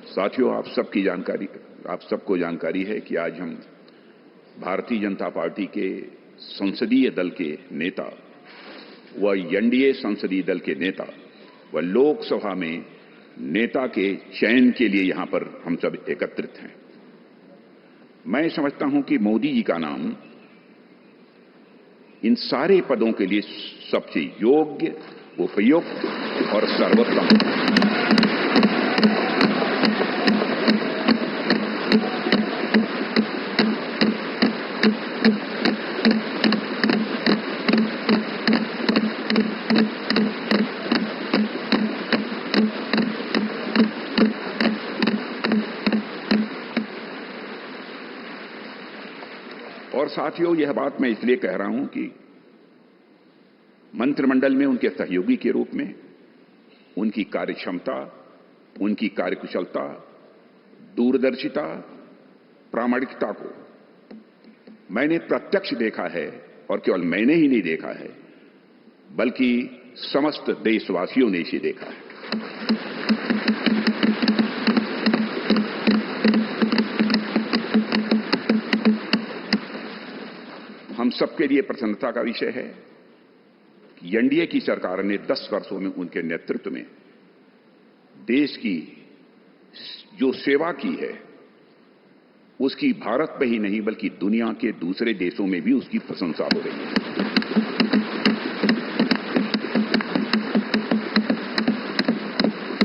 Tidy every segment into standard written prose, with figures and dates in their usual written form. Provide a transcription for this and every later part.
साथियों, आप सबको जानकारी है कि आज हम भारतीय जनता पार्टी के संसदीय दल के नेता व एनडीए संसदीय दल के नेता व लोकसभा में नेता के चयन के लिए यहां पर हम सब एकत्रित हैं। मैं समझता हूं कि मोदी जी का नाम इन सारे पदों के लिए सबसे योग्य, उपयुक्त और सर्वोत्तम है। और साथियों, यह बात मैं इसलिए कह रहा हूं कि मंत्रिमंडल में उनके सहयोगी के रूप में उनकी कार्यक्षमता, उनकी कार्यकुशलता, दूरदर्शिता, प्रामाणिकता को मैंने प्रत्यक्ष देखा है। और केवल मैंने ही नहीं देखा है, बल्कि समस्त देशवासियों ने इसे देखा है। हम सबके लिए प्रसन्नता का विषय है कि एनडीए की सरकार ने 10 वर्षों में उनके नेतृत्व में देश की जो सेवा की है, उसकी भारत में ही नहीं बल्कि दुनिया के दूसरे देशों में भी उसकी प्रशंसा हो रही है।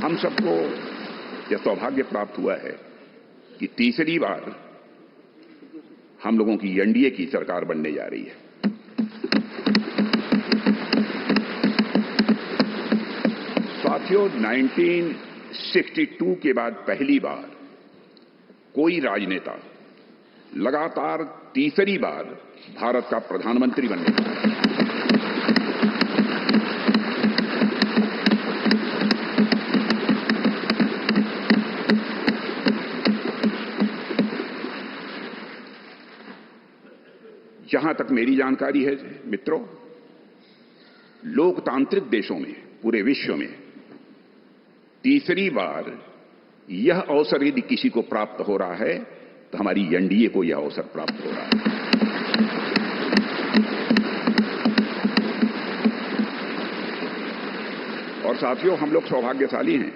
हम सबको यह सौभाग्य प्राप्त हुआ है कि तीसरी बार हम लोगों की एनडीए की सरकार बनने जा रही है। साथियों, 1962 के बाद पहली बार कोई राजनेता लगातार तीसरी बार भारत का प्रधानमंत्री बनने जा रहा है। जहां तक मेरी जानकारी है मित्रों, लोकतांत्रिक देशों में पूरे विश्व में तीसरी बार यह अवसर यदि किसी को प्राप्त हो रहा है तो हमारी एनडीए को यह अवसर प्राप्त हो रहा है। और साथियों, हम लोग सौभाग्यशाली हैं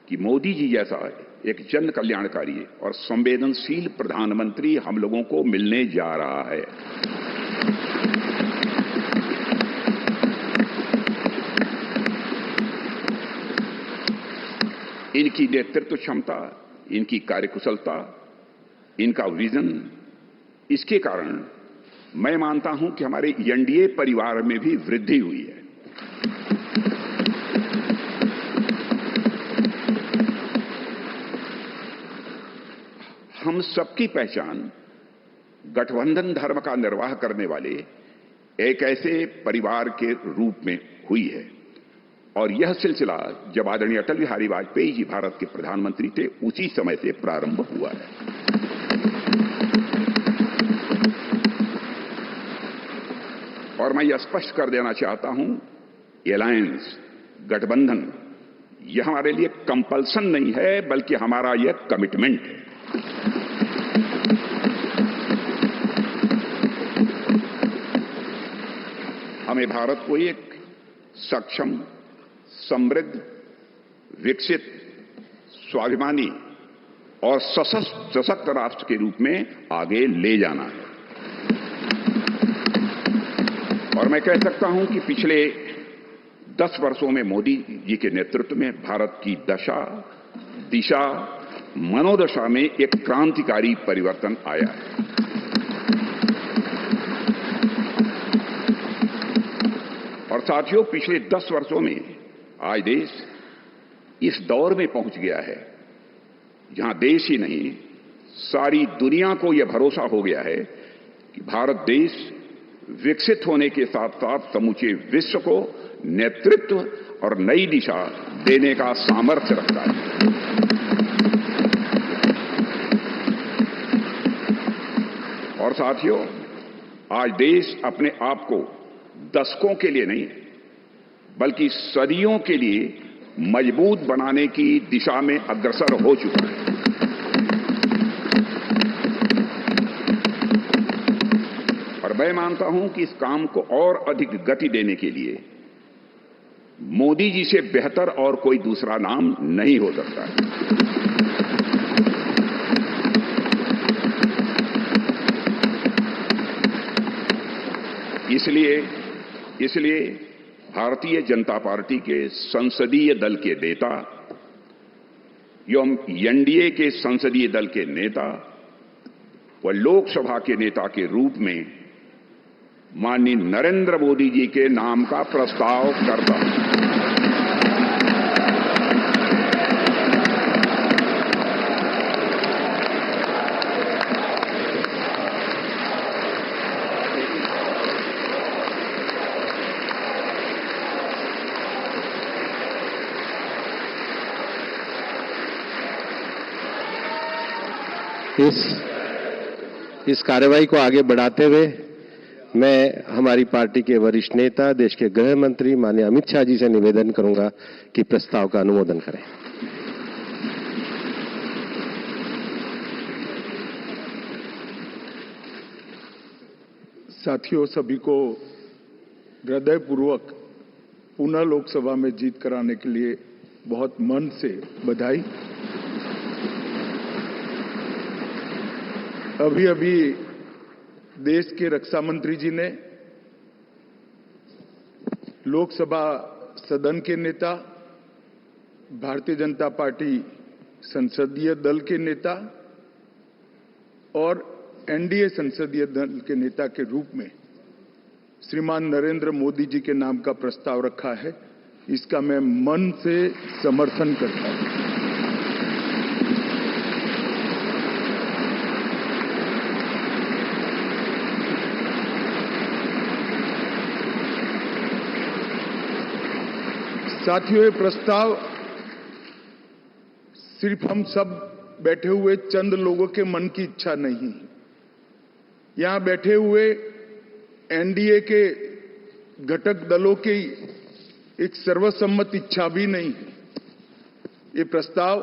कि मोदी जी जैसा एक जन कल्याणकारी और संवेदनशील प्रधानमंत्री हम लोगों को मिलने जा रहा है। इनकी नेतृत्व क्षमता, इनकी कार्यकुशलता, इनका विजन, इसके कारण मैं मानता हूं कि हमारे एनडीए परिवार में भी वृद्धि हुई है। हम सबकी पहचान गठबंधन धर्म का निर्वाह करने वाले एक ऐसे परिवार के रूप में हुई है। और यह सिलसिला जब आदरणीय अटल बिहारी वाजपेयी जी भारत के प्रधानमंत्री थे, उसी समय से प्रारंभ हुआ है। और मैं यह स्पष्ट कर देना चाहता हूं, एलायंस, गठबंधन, यह हमारे लिए कंपल्सन नहीं है, बल्कि हमारा यह कमिटमेंट है। हमें भारत को एक सक्षम, समृद्ध, विकसित, स्वाभिमानी और सशक्त राष्ट्र के रूप में आगे ले जाना है। और मैं कह सकता हूं कि पिछले 10 वर्षों में मोदी जी के नेतृत्व में भारत की दशा, दिशा, मनोदशा में एक क्रांतिकारी परिवर्तन आया है। और साथियों, पिछले 10 वर्षों में आज देश इस दौर में पहुंच गया है जहां देश ही नहीं, सारी दुनिया को यह भरोसा हो गया है कि भारत देश विकसित होने के साथ साथ समूचे विश्व को नेतृत्व और नई दिशा देने का सामर्थ्य रखता है। और साथियों, आज देश अपने आप को दशकों के लिए नहीं बल्कि सदियों के लिए मजबूत बनाने की दिशा में अग्रसर हो चुका है। और मैं मानता हूं कि इस काम को और अधिक गति देने के लिए मोदी जी से बेहतर और कोई दूसरा नाम नहीं हो सकता है। इसलिए भारतीय जनता पार्टी के संसदीय दल के नेता एवं एनडीए के संसदीय दल के नेता व लोकसभा के नेता के रूप में माननीय नरेंद्र मोदी जी के नाम का प्रस्ताव करता हूं। इस कार्यवाही को आगे बढ़ाते हुए मैं हमारी पार्टी के वरिष्ठ नेता, देश के गृह मंत्री माननीय अमित शाह जी से निवेदन करूंगा कि प्रस्ताव का अनुमोदन करें। साथियों, सभी को हृदयपूर्वक पुनः लोकसभा में जीत कराने के लिए बहुत मन से बधाई। अभी देश के रक्षा मंत्री जी ने लोकसभा सदन के नेता, भारतीय जनता पार्टी संसदीय दल के नेता और एनडीए संसदीय दल के नेता के रूप में श्रीमान नरेंद्र मोदी जी के नाम का प्रस्ताव रखा है। इसका मैं मन से समर्थन करता हूं। साथियों, ये प्रस्ताव सिर्फ हम सब बैठे हुए चंद लोगों के मन की इच्छा नहीं, यहां बैठे हुए एनडीए के घटक दलों की एक सर्वसम्मत इच्छा भी नहीं। ये प्रस्ताव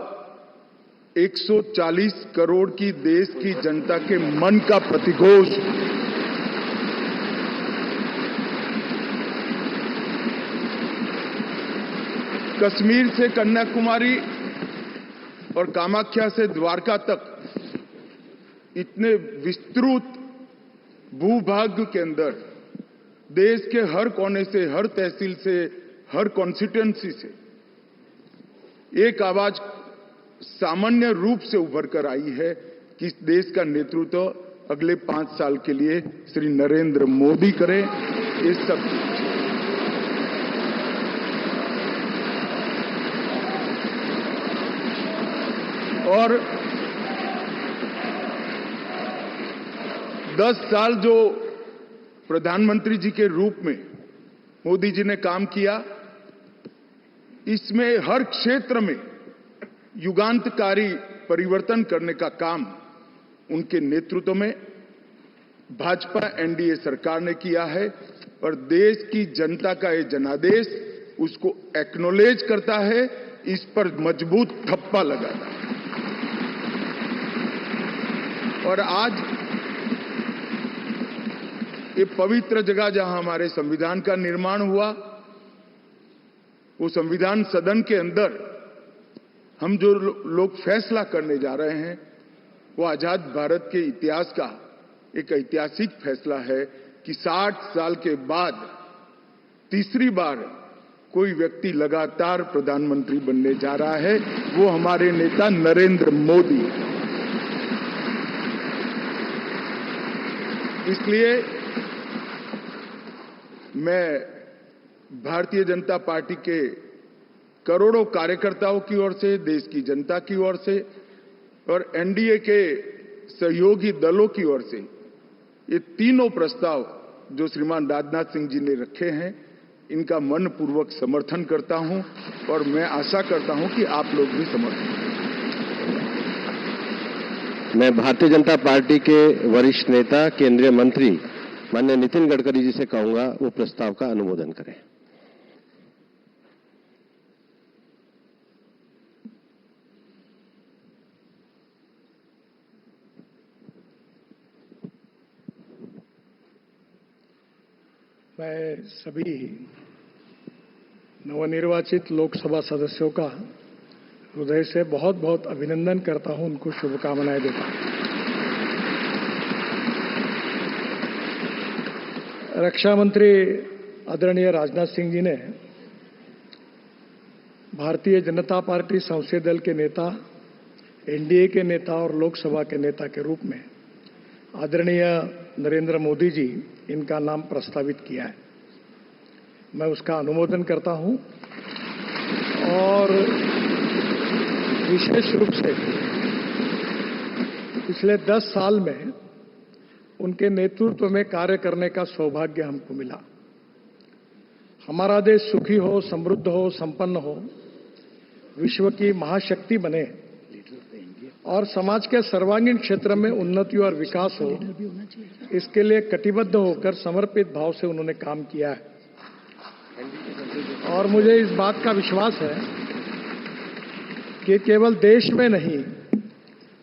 140 करोड़ की देश की जनता के मन का प्रतिघोष। कश्मीर से कन्याकुमारी और कामाख्या से द्वारका तक इतने विस्तृत भूभाग के अंदर देश के हर कोने से, हर तहसील से, हर कॉन्स्टिट्यूएंसी से एक आवाज सामान्य रूप से उभर कर आई है कि इस देश का नेतृत्व अगले 5 साल के लिए श्री नरेंद्र मोदी करें। ये सब और 10 साल जो प्रधानमंत्री जी के रूप में मोदी जी ने काम किया, इसमें हर क्षेत्र में युगांतकारी परिवर्तन करने का काम उनके नेतृत्व में भाजपा एनडीए सरकार ने किया है और देश की जनता का ये जनादेश उसको एक्नॉलेज करता है, इस पर मजबूत ठप्पा लगाता है। और आज ये पवित्र जगह जहां हमारे संविधान का निर्माण हुआ, वो संविधान सदन के अंदर हम जो लोग फैसला करने जा रहे हैं, वो आजाद भारत के इतिहास का एक ऐतिहासिक फैसला है कि 60 साल के बाद तीसरी बार कोई व्यक्ति लगातार प्रधानमंत्री बनने जा रहा है, वो हमारे नेता नरेंद्र मोदी। इसलिए मैं भारतीय जनता पार्टी के करोड़ों कार्यकर्ताओं की ओर से, देश की जनता की ओर से और एनडीए के सहयोगी दलों की ओर से ये तीनों प्रस्ताव जो श्रीमान राजनाथ सिंह जी ने रखे हैं, इनका मनपूर्वक समर्थन करता हूं और मैं आशा करता हूं कि आप लोग भी समर्थन करें। मैं भारतीय जनता पार्टी के वरिष्ठ नेता, केंद्रीय मंत्री माननीय नितिन गडकरी जी से कहूंगा वो प्रस्ताव का अनुमोदन करें। मैं सभी नवनिर्वाचित लोकसभा सदस्यों का हृदय से बहुत बहुत अभिनंदन करता हूं, उनको शुभकामनाएं देता हूं। रक्षा मंत्री आदरणीय राजनाथ सिंह जी ने भारतीय जनता पार्टी संसदीय दल के नेता, एनडीए के नेता और लोकसभा के नेता के रूप में आदरणीय नरेंद्र मोदी जी इनका नाम प्रस्तावित किया है। मैं उसका अनुमोदन करता हूं और विशेष रूप से पिछले 10 साल में उनके नेतृत्व में कार्य करने का सौभाग्य हमको मिला। हमारा देश सुखी हो, समृद्ध हो, संपन्न हो, विश्व की महाशक्ति बने और समाज के सर्वांगीण क्षेत्र में उन्नति और विकास हो, इसके लिए कटिबद्ध होकर समर्पित भाव से उन्होंने काम किया है। और मुझे इस बात का विश्वास है कि केवल देश में नहीं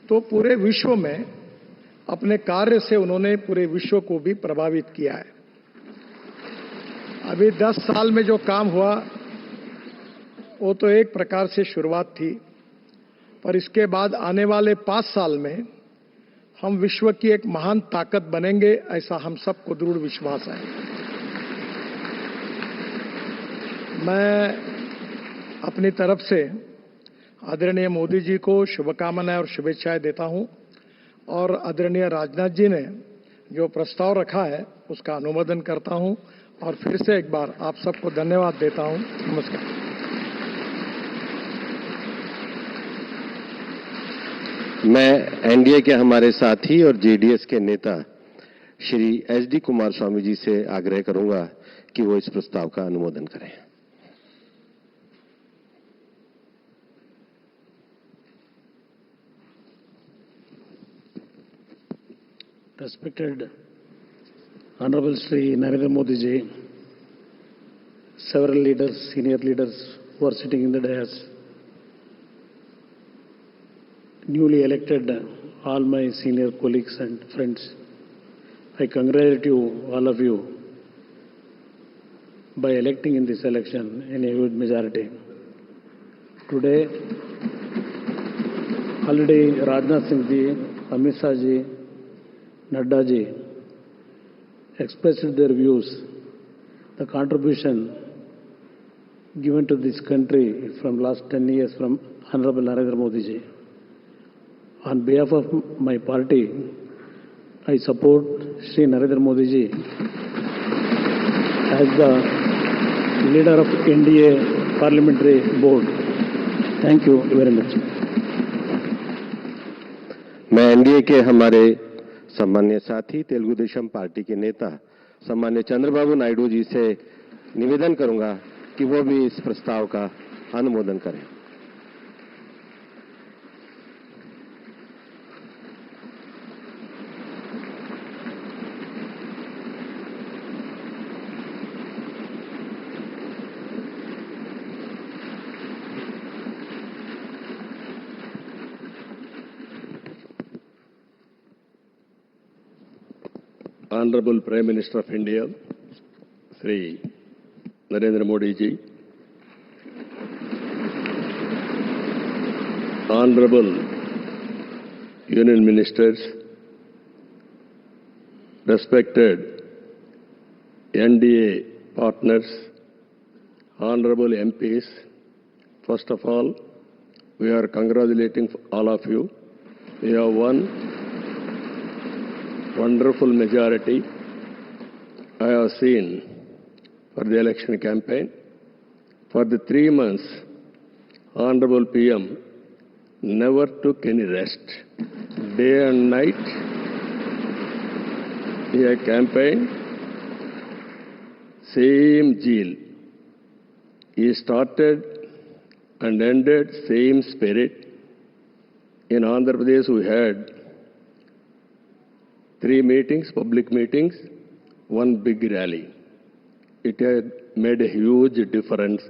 तो पूरे विश्व में अपने कार्य से उन्होंने पूरे विश्व को भी प्रभावित किया है। अभी 10 साल में जो काम हुआ वो तो एक प्रकार से शुरुआत थी, पर इसके बाद आने वाले 5 साल में हम विश्व की एक महान ताकत बनेंगे, ऐसा हम सबको दृढ़ विश्वास है। मैं अपनी तरफ से आदरणीय मोदी जी को शुभकामनाएं और शुभेच्छाएं देता हूं और आदरणीय राजनाथ जी ने जो प्रस्ताव रखा है उसका अनुमोदन करता हूं और फिर से एक बार आप सबको धन्यवाद देता हूं। नमस्कार। मैं एनडीए के हमारे साथी और जेडीएस के नेता श्री एचडी कुमार स्वामी जी से आग्रह करूंगा कि वो इस प्रस्ताव का अनुमोदन करें। Respected Honorable Shri Narendra Modi ji, several leaders, senior leaders who are sitting in the dais, newly elected all my senior colleagues and friends, I congratulate you, all of you, by electing in this election in a huge majority. Today, already Rajnath Singh ji, Amit Shah ji, Nadda ji expressed their views, the contribution given to this country from last 10 years from Honorable Narendra Modi ji. On behalf of my party, I support Shri Narendra Modi ji as the leader of NDA Parliamentary Board. Thank you very much. मैं NDA के हमारे सम्मान्य साथी Telugu Desam party के नेता सम्मान्य चंद्रबाबू नायडू जी से निवेदन करूंगा कि वो भी इस प्रस्ताव का अनुमोदन करें। Honorable Prime Minister of India, Shri Narendra Modi ji, Honorable Union Ministers, respected NDA partners, Honorable MPs, first of all, we are congratulating all of you. We have won wonderful majority I have seen for the election campaign. For the 3 months, Honorable PM never took any rest. Day and night, he had campaigned, same zeal. He started and ended same spirit. In Andhra Pradesh, we had 3 meetings, public meetings, 1 big rally. It had made a huge difference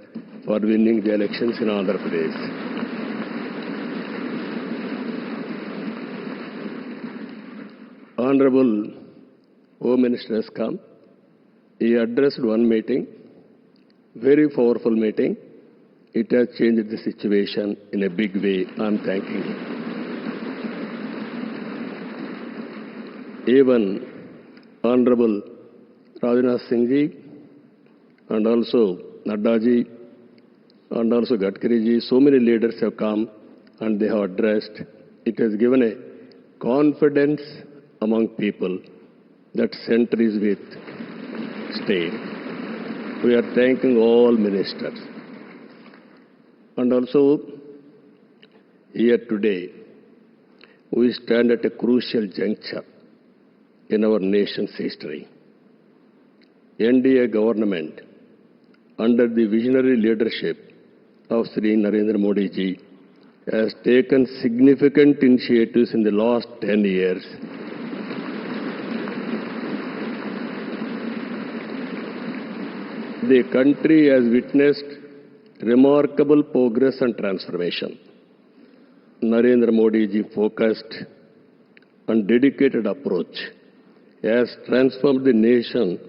for winning the elections in Andhra Pradesh. Honorable Home Minister has come. He addressed one meeting, very powerful meeting. It has changed the situation in a big way. I'm thanking him. Even Honorable Rajnath Singh ji and also Nadda ji and also Gadkari ji, so many leaders have come and they have addressed. It has given a confidence among people that center is with state. We are thanking all ministers. And also, here today, we stand at a crucial juncture in our nation's history. NDA government, under the visionary leadership of Sri Narendra Modi ji, has taken significant initiatives in the last 10 years. The country has witnessed remarkable progress and transformation. Narendra Modi ji focused and dedicated approach has transformed the nation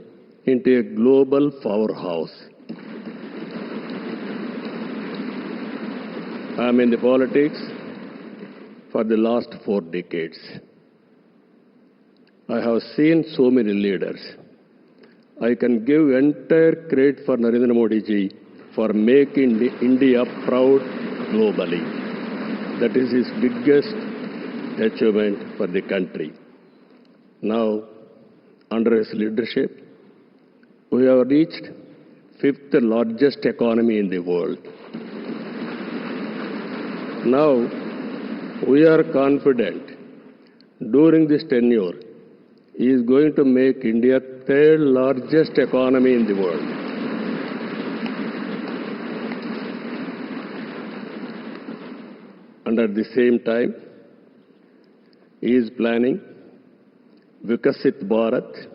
into a global powerhouse. I am in the politics for the last 4 decades. I have seen so many leaders. I can give entire credit for Narendra Modi ji for making India proud globally. That is his biggest achievement for the country. Now, under his leadership, we have reached 5th largest economy in the world. Now, we are confident during this tenure, he is going to make India 3rd largest economy in the world. And at the same time, he is planning Vikasit Bharat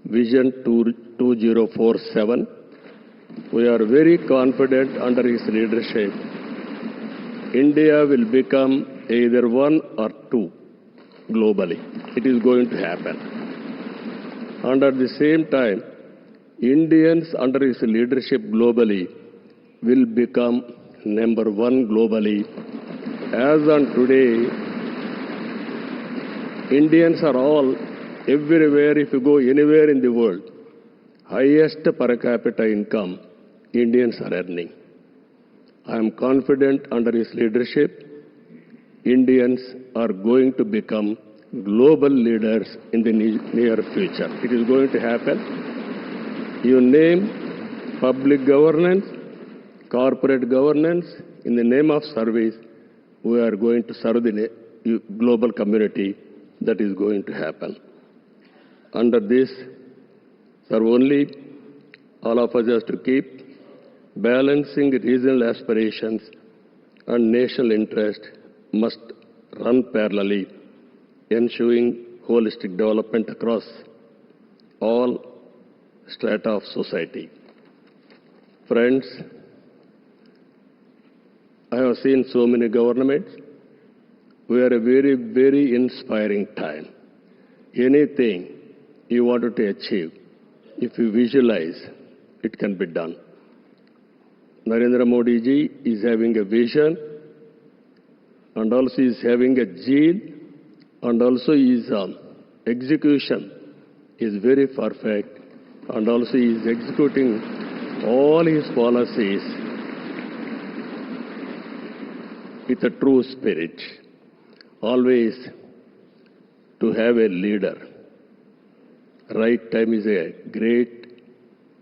Vision 2047. We are very confident under his leadership, India will become either 1 or 2 globally. It is going to happen. And at the same time, Indians under his leadership globally will become number 1 globally. As on today, Indians are all everywhere. If you go anywhere in the world, highest per capita income Indians are earning. I am confident under his leadership, Indians are going to become global leaders in the near future. It is going to happen. You name public governance, corporate governance, in the name of service, we are going to serve the global community. That is going to happen. Under this, sir, only all of us have to keep balancing regional aspirations and national interest must run parallelly, ensuring holistic development across all strata of society. Friends, I have seen so many governments. We are a very, very inspiring time. Anything you wanted to achieve, if you visualize, it can be done. Narendra Modi ji is having a vision, and also is having a zeal, and also his execution is very perfect, and also he is executing all his policies with a true spirit. Always to have a leader. Right time is a great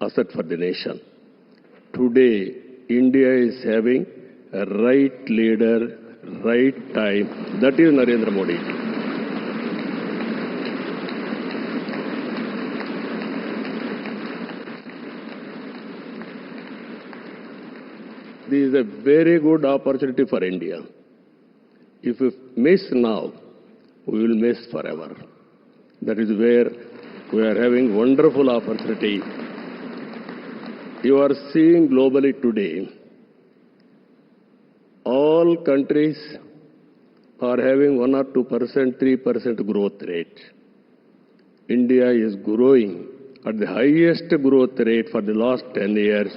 asset for the nation. Today, India is having a right leader, right time. That is Narendra Modi. This is a very good opportunity for India. If we miss now, we will miss forever. That is where we are having wonderful opportunity. You are seeing globally today, all countries are having 1 or 2%, 3% growth rate. India is growing at the highest growth rate for the last 10 years.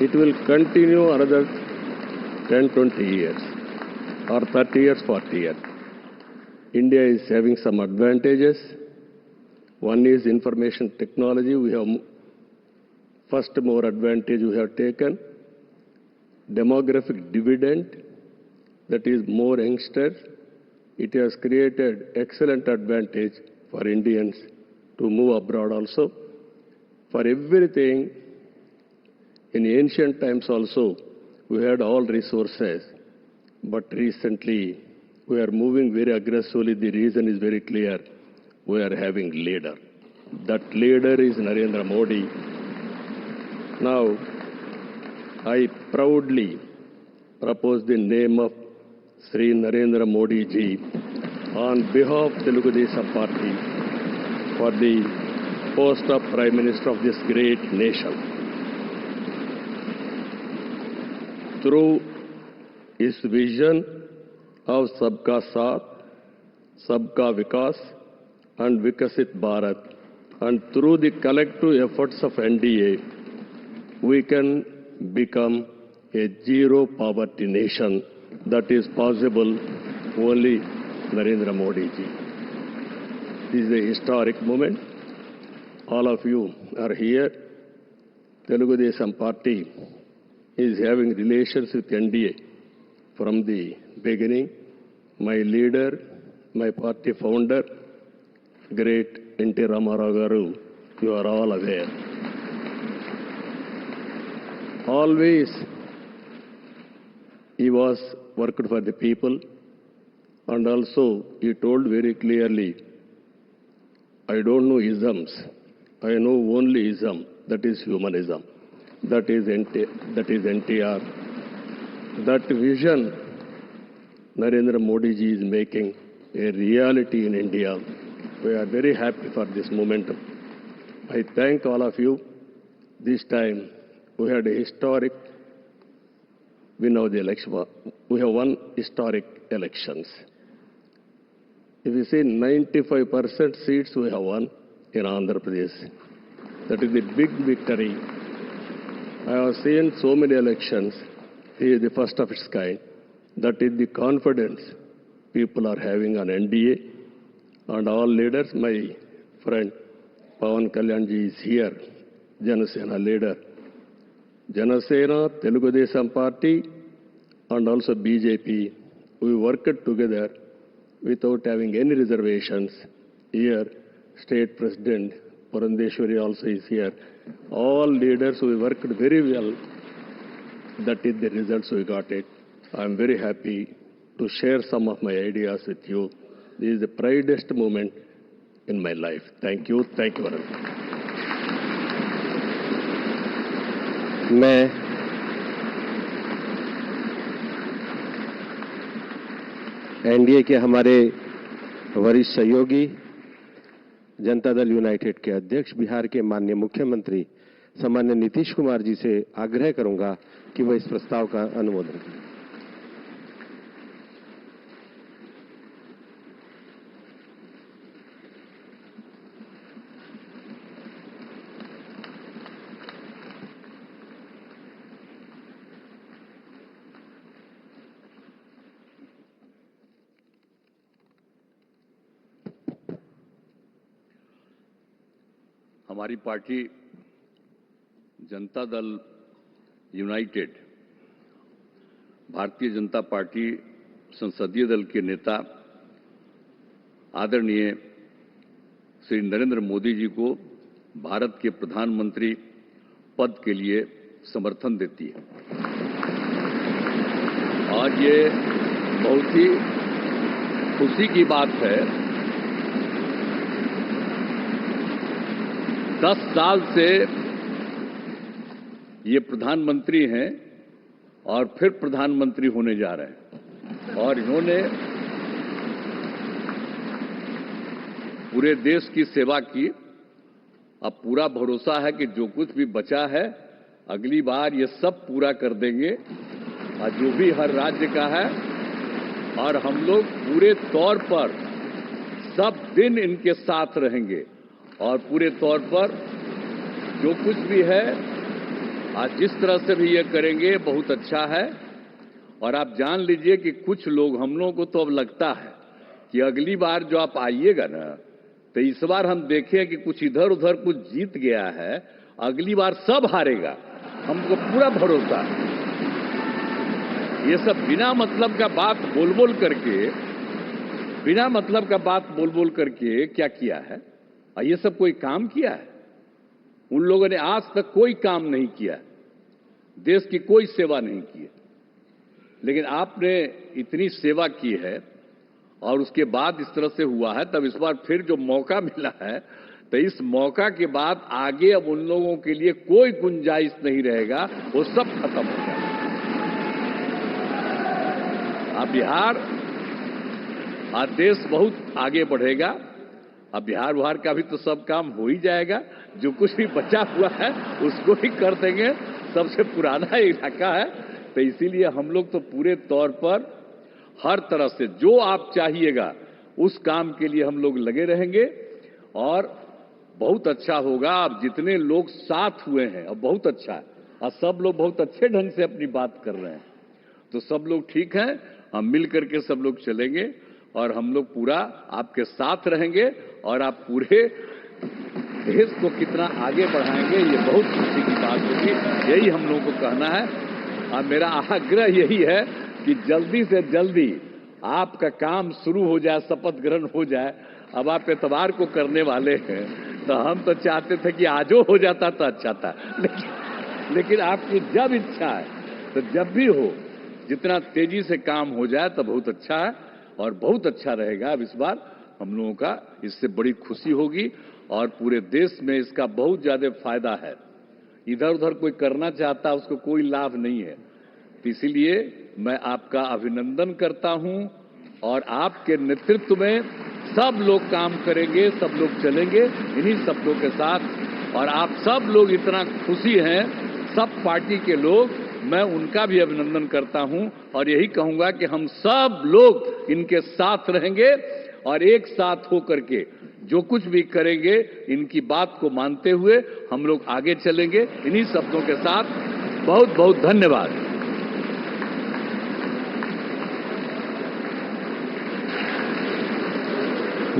It will continue another 10, 20 years, or 30 years, 40 years. India is having some advantages. One is information technology. We have first more advantage we have taken. Demographic dividend, that is more youngsters. It has created excellent advantage for Indians to move abroad also. For everything, in ancient times also, we had all resources, but recently we are moving very aggressively. The reason is very clear. We are having leader. That leader is Narendra Modi. Now, I proudly propose the name of Sri Narendra Modi ji on behalf of Telugu Desam Party for the post of Prime Minister of this great nation. Through his vision of Sabka Saath, Sabka Vikas and Vikasit Bharat, and through the collective efforts of NDA, we can become a zero poverty nation. That is possible only Narendra Modi ji. This is a historic moment. All of you are here. Telugu Desam Party is having relations with NDA from the beginning. My leader, my party founder, great N.T. Ramarao Garu, you are all aware. Always he was worked for the people, and also he told very clearly, I don't know isms, I know only ism, that is humanism. That is NTR. That vision Narendra Modi ji is making a reality in India. We are very happy for this momentum. I thank all of you. This time we had a historic, we know the election, we have won historic elections. If you see 95% seats we have won in Andhra Pradesh. That is a big victory. I have seen so many elections. He is the first of its kind. That is the confidence people are having on NDA and all leaders. My friend Pawan Kalyan ji is here, Janasena leader. Janasena, Telugu Desam Party and also BJP, we worked together without having any reservations. Here, State President Purandeshwari also is here. All leaders, we worked very well. That is the results we got it. I am very happy to share some of my ideas with you. This is the proudest moment in my life. Thank you. Thank you very much. मैं NDA के हमारे वरिष्ठ सहयोगी Janata Dal United के अध्यक्ष बिहार के माननीय मुख्यमंत्री सम्मान्य नीतीश कुमार जी से आग्रह करूंगा कि वह इस प्रस्ताव का अनुमोदन करें। हमारी party Janata Dal United Bharatiya Janata party संसदीय दल के नेता आदरणीय श्री नरेंद्र मोदी जी को भारत के प्रधानमंत्री पद के लिए समर्थन देती है। आज ये बहुत ही खुशी की बात है। 10 साल से ये प्रधानमंत्री हैं और फिर प्रधानमंत्री होने जा रहे हैं और इन्होंने पूरे देश की सेवा की। अब पूरा भरोसा है कि जो कुछ भी बचा है अगली बार ये सब पूरा कर देंगे और जो भी हर राज्य का है, और हम लोग पूरे तौर पर सब दिन इनके साथ रहेंगे और पूरे तौर पर जो कुछ भी है आज जिस तरह से भी ये करेंगे बहुत अच्छा है। और आप जान लीजिए कि कुछ लोग, हम लोगों को तो अब लगता है कि अगली बार जो आप आइएगा ना, तो इस बार हम देखें कि कुछ इधर उधर कुछ जीत गया है, अगली बार सब हारेगा, हमको पूरा भरोसा है। ये सब बिना मतलब का बात बोल बोल करके क्या किया है? और ये सब कोई काम किया है? उन लोगों ने आज तक कोई काम नहीं किया, देश की कोई सेवा नहीं की है। लेकिन आपने इतनी सेवा की है और उसके बाद इस तरह से हुआ है, तब इस बार फिर जो मौका मिला है, तो इस मौका के बाद आगे अब उन लोगों के लिए कोई गुंजाइश नहीं रहेगा, वो सब खत्म हो जाएगा। अब बिहार, आज देश बहुत आगे बढ़ेगा। अब बिहार का भी तो सब काम हो ही जाएगा, जो कुछ भी बचा हुआ है उसको ही कर देंगे। सबसे पुराना इलाका है, तो इसीलिए हम लोग तो पूरे तौर पर हर तरह से जो आप चाहिएगा उस काम के लिए हम लोग लगे रहेंगे और बहुत अच्छा होगा। अब जितने लोग साथ हुए हैं अब बहुत अच्छा है और सब लोग बहुत अच्छे ढंग से अपनी बात कर रहे हैं, तो सब लोग ठीक हैं। हम मिल करके सब लोग चलेंगे और हम लोग पूरा आपके साथ रहेंगे और आप पूरे देश को कितना आगे बढ़ाएंगे ये बहुत खुशी की बात होगी। यही हम लोगों को कहना है और मेरा आग्रह यही है कि जल्दी से जल्दी आपका काम शुरू हो जाए, शपथ ग्रहण हो जाए। अब आप एतवार को करने वाले हैं, तो हम तो चाहते थे कि आजो हो जाता तो अच्छा था, लेकिन आपकी जब इच्छा है तो जब भी हो, जितना तेजी से काम हो जाए तो बहुत अच्छा है और बहुत अच्छा रहेगा। अब इस बार हम लोगों का इससे बड़ी खुशी होगी और पूरे देश में इसका बहुत ज्यादा फायदा है। इधर उधर कोई करना चाहता है उसको कोई लाभ नहीं है, तो इसीलिए मैं आपका अभिनंदन करता हूं और आपके नेतृत्व में सब लोग काम करेंगे, सब लोग चलेंगे इन्हीं शब्दों के साथ। और आप सब लोग इतना खुशी हैं, सब पार्टी के लोग, मैं उनका भी अभिनंदन करता हूं और यही कहूंगा कि हम सब लोग इनके साथ रहेंगे और एक साथ होकर के जो कुछ भी करेंगे इनकी बात को मानते हुए हम लोग आगे चलेंगे। इन्हीं शब्दों के साथ बहुत बहुत धन्यवाद।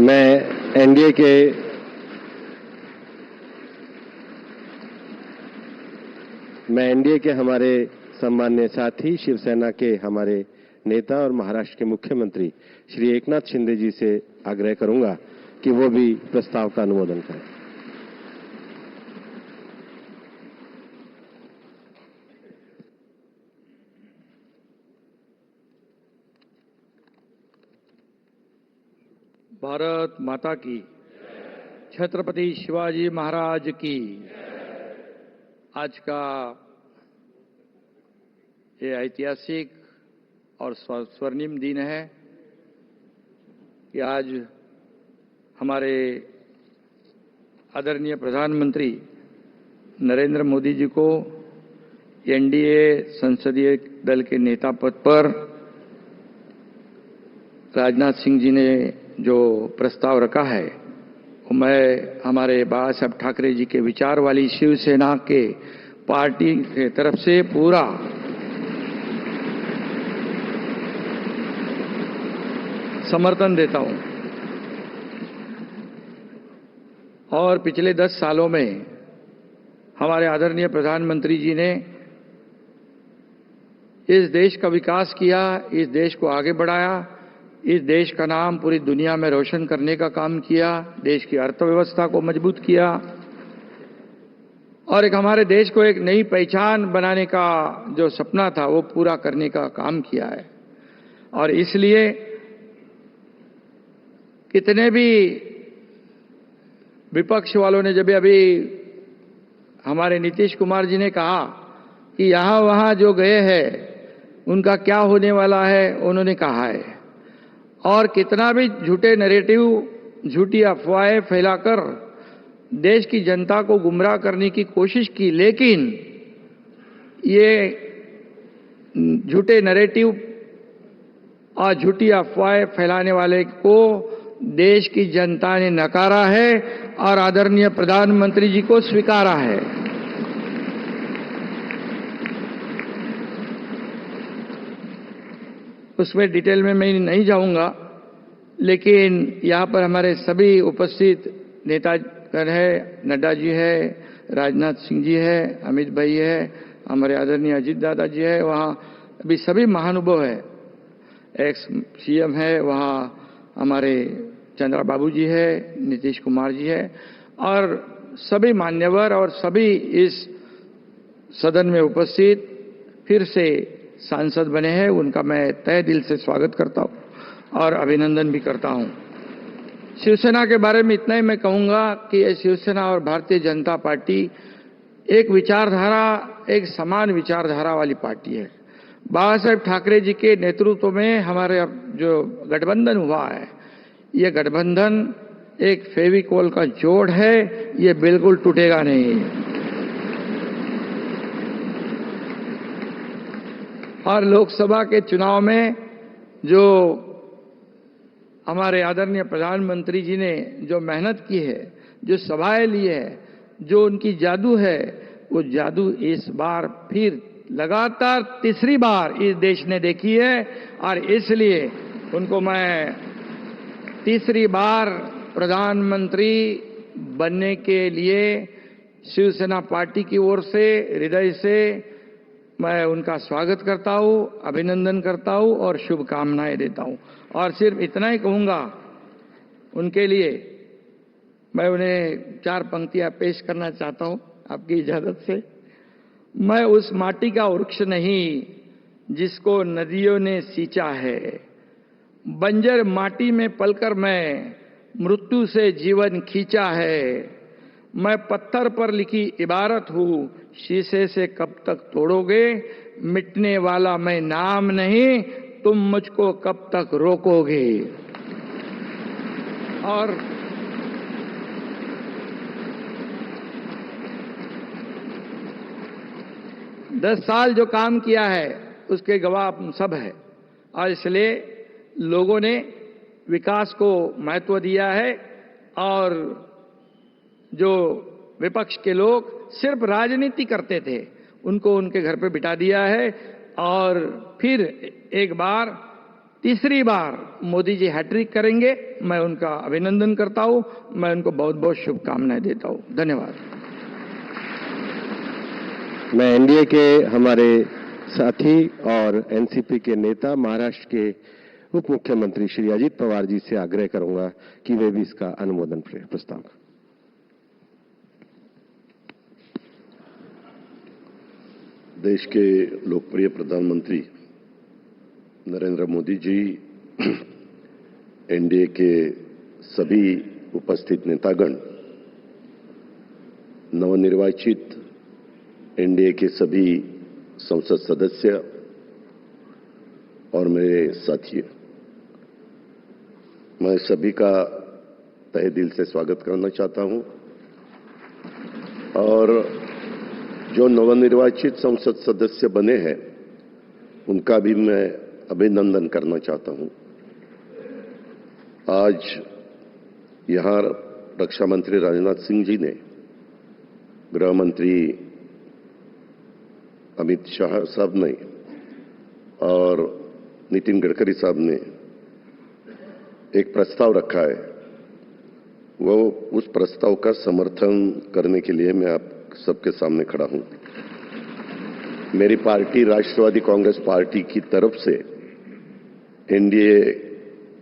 मैं एनडीए के हमारे सम्माननीय साथी शिवसेना के हमारे नेता और महाराष्ट्र के मुख्यमंत्री श्री एकनाथ शिंदे जी से आग्रह करूंगा कि वो भी प्रस्ताव का अनुमोदन करें। भारत माता की, छत्रपति शिवाजी महाराज की। आज का ये ऐतिहासिक और स्वर्णिम दिन है कि आज हमारे आदरणीय प्रधानमंत्री नरेंद्र मोदी जी को एनडीए संसदीय दल के नेता पद पर राजनाथ सिंह जी ने जो प्रस्ताव रखा है वो मैं हमारे बाला साहब ठाकरे जी के विचार वाली शिवसेना के पार्टी के तरफ से पूरा समर्थन देता हूं। और पिछले 10 सालों में हमारे आदरणीय प्रधानमंत्री जी ने इस देश का विकास किया, इस देश को आगे बढ़ाया, इस देश का नाम पूरी दुनिया में रोशन करने का काम किया, देश की अर्थव्यवस्था को मजबूत किया और एक हमारे देश को एक नई पहचान बनाने का जो सपना था वो पूरा करने का काम किया है। और इसलिए कितने भी विपक्ष वालों ने, जब अभी हमारे नीतीश कुमार जी ने कहा कि यहां वहां जो गए हैं उनका क्या होने वाला है, उन्होंने कहा है। और कितना भी झूठे नैरेटिव, झूठी अफवाहें फैलाकर देश की जनता को गुमराह करने की कोशिश की, लेकिन ये झूठे नैरेटिव और झूठी अफवाहें फैलाने वाले को देश की जनता ने नकारा है और आदरणीय प्रधानमंत्री जी को स्वीकारा है। उसमें डिटेल में मैं नहीं जाऊंगा, लेकिन यहाँ पर हमारे सभी उपस्थित नेतागण है, नड्डा जी है, राजनाथ सिंह जी है, अमित भाई है, हमारे आदरणीय अजीत दादा जी है, वहाँ अभी सभी महानुभाव है, एक्स सीएम है, वहाँ हमारे चंद्रा बाबू जी है, नीतीश कुमार जी है और सभी मान्यवर और सभी इस सदन में उपस्थित फिर से सांसद बने हैं, उनका मैं तहे दिल से स्वागत करता हूं और अभिनंदन भी करता हूं। शिवसेना के बारे में इतना ही मैं कहूंगा कि ये शिवसेना और भारतीय जनता पार्टी एक विचारधारा, एक समान विचारधारा वाली पार्टी है। बाबा साहेब ठाकरे जी के नेतृत्व में हमारे जो गठबंधन हुआ है, ये गठबंधन एक फेविकोल का जोड़ है, ये बिल्कुल टूटेगा नहीं। और लोकसभा के चुनाव में जो हमारे आदरणीय प्रधानमंत्री जी ने जो मेहनत की है, जो सभाएं ली है, जो उनकी जादू है, वो जादू इस बार फिर लगातार तीसरी बार इस देश ने देखी है और इसलिए उनको मैं तीसरी बार प्रधानमंत्री बनने के लिए शिवसेना पार्टी की ओर से हृदय से मैं उनका स्वागत करता हूं, अभिनंदन करता हूं और शुभकामनाएं देता हूं। और सिर्फ इतना ही कहूंगा उनके लिए, मैं उन्हें 4 पंक्तियां पेश करना चाहता हूं आपकी इजाजत से। मैं उस माटी का वृक्ष नहीं जिसको नदियों ने सींचा है, बंजर माटी में पलकर मैं मृत्यु से जीवन खींचा है। मैं पत्थर पर लिखी इबारत हूं, शीशे से कब तक तोड़ोगे, मिटने वाला मैं नाम नहीं, तुम मुझको कब तक रोकोगे। और दस साल जो काम किया है उसके गवाह हम सब है और इसलिए लोगों ने विकास को महत्व दिया है और जो विपक्ष के लोग सिर्फ राजनीति करते थे उनको उनके घर पे बिठा दिया है और फिर एक बार तीसरी बार मोदी जी हैट्रिक करेंगे। मैं उनका अभिनंदन करता हूं, मैं उनको बहुत बहुत शुभकामनाएं देता हूं। धन्यवाद। मैं एनडीए के हमारे साथी और एनसीपी के नेता महाराष्ट्र के उप मुख्यमंत्री श्री अजीत पवार जी से आग्रह करूंगा कि वे भी इसका अनुमोदन प्रस्ताव। देश के लोकप्रिय प्रधानमंत्री नरेंद्र मोदी जी, एनडीए के सभी उपस्थित नेतागण, नवनिर्वाचित एनडीए के सभी संसद सदस्य और मेरे साथी, मैं सभी का तहे दिल से स्वागत करना चाहता हूं और जो नवनिर्वाचित संसद सदस्य बने हैं उनका भी मैं अभिनंदन करना चाहता हूं। आज यहां रक्षा मंत्री राजनाथ सिंह जी ने, गृह मंत्री अमित शाह साहब ने और नितिन गडकरी साहब ने एक प्रस्ताव रखा है। वो उस प्रस्ताव का समर्थन करने के लिए मैं आप सबके सामने खड़ा हूं। मेरी पार्टी राष्ट्रवादी कांग्रेस पार्टी की तरफ से एनडीए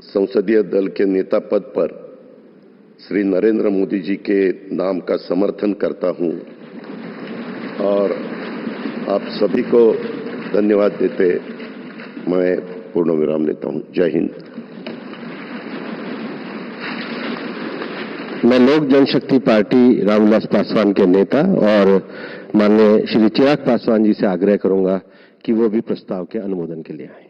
संसदीय दल के नेता पद पर श्री नरेंद्र मोदी जी के नाम का समर्थन करता हूं और आप सभी को धन्यवाद देते मैं पूर्ण विराम लेता हूं। जय हिंद। मैं लोक जनशक्ति पार्टी रामविलास पासवान के नेता और माननीय श्री चिराग पासवान जी से आग्रह करूंगा कि वो भी प्रस्ताव के अनुमोदन के लिए आए।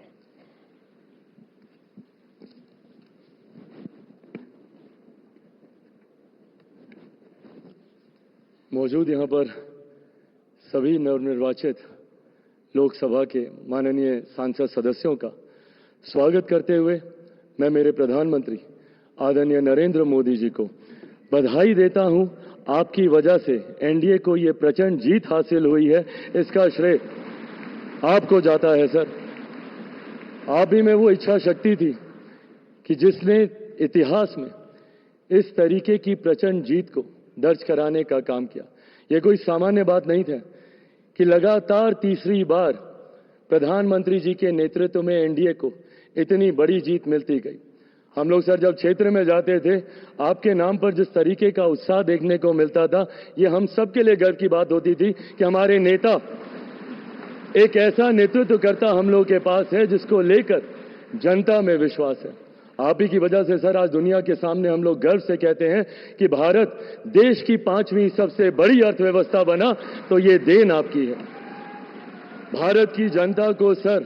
मौजूद यहां पर सभी नवनिर्वाचित लोकसभा के माननीय सांसद सदस्यों का स्वागत करते हुए मैं मेरे प्रधानमंत्री आदरणीय नरेंद्र मोदी जी को बधाई देता हूं। आपकी वजह से एनडीए को ये प्रचंड जीत हासिल हुई है, इसका श्रेय आपको जाता है सर। आप ही में वो इच्छा शक्ति थी कि जिसने इतिहास में इस तरीके की प्रचंड जीत को दर्ज कराने का काम किया। ये कोई सामान्य बात नहीं था कि लगातार तीसरी बार प्रधानमंत्री जी के नेतृत्व में एनडीए को इतनी बड़ी जीत मिलती गई। हम लोग सर जब क्षेत्र में जाते थे, आपके नाम पर जिस तरीके का उत्साह देखने को मिलता था, ये हम सबके लिए गर्व की बात होती थी कि हमारे नेता एक ऐसा नेतृत्व करता हम लोग के पास है जिसको लेकर जनता में विश्वास है। आप ही की वजह से सर आज दुनिया के सामने हम लोग गर्व से कहते हैं कि भारत देश की 5वीं सबसे बड़ी अर्थव्यवस्था बना, तो ये देन आपकी है। भारत की जनता को सर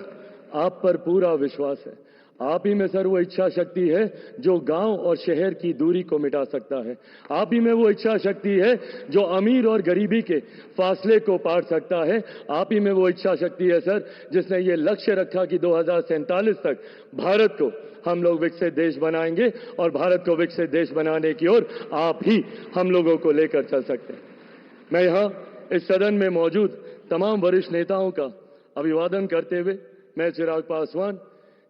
आप पर पूरा विश्वास है। आप ही में सर वो इच्छा शक्ति है जो गांव और शहर की दूरी को मिटा सकता है। आप ही में वो इच्छा शक्ति है जो अमीर और गरीबी के फासले को पार सकता है। आप ही में वो इच्छा शक्ति है सर जिसने ये लक्ष्य रखा कि 2047 तक भारत को हम लोग विकसित देश बनाएंगे और भारत को विकसित देश बनाने की ओर आप ही हम लोगों को लेकर चल सकते हैं। मैं यहाँ इस सदन में मौजूद तमाम वरिष्ठ नेताओं का अभिवादन करते हुए मैं चिराग पासवान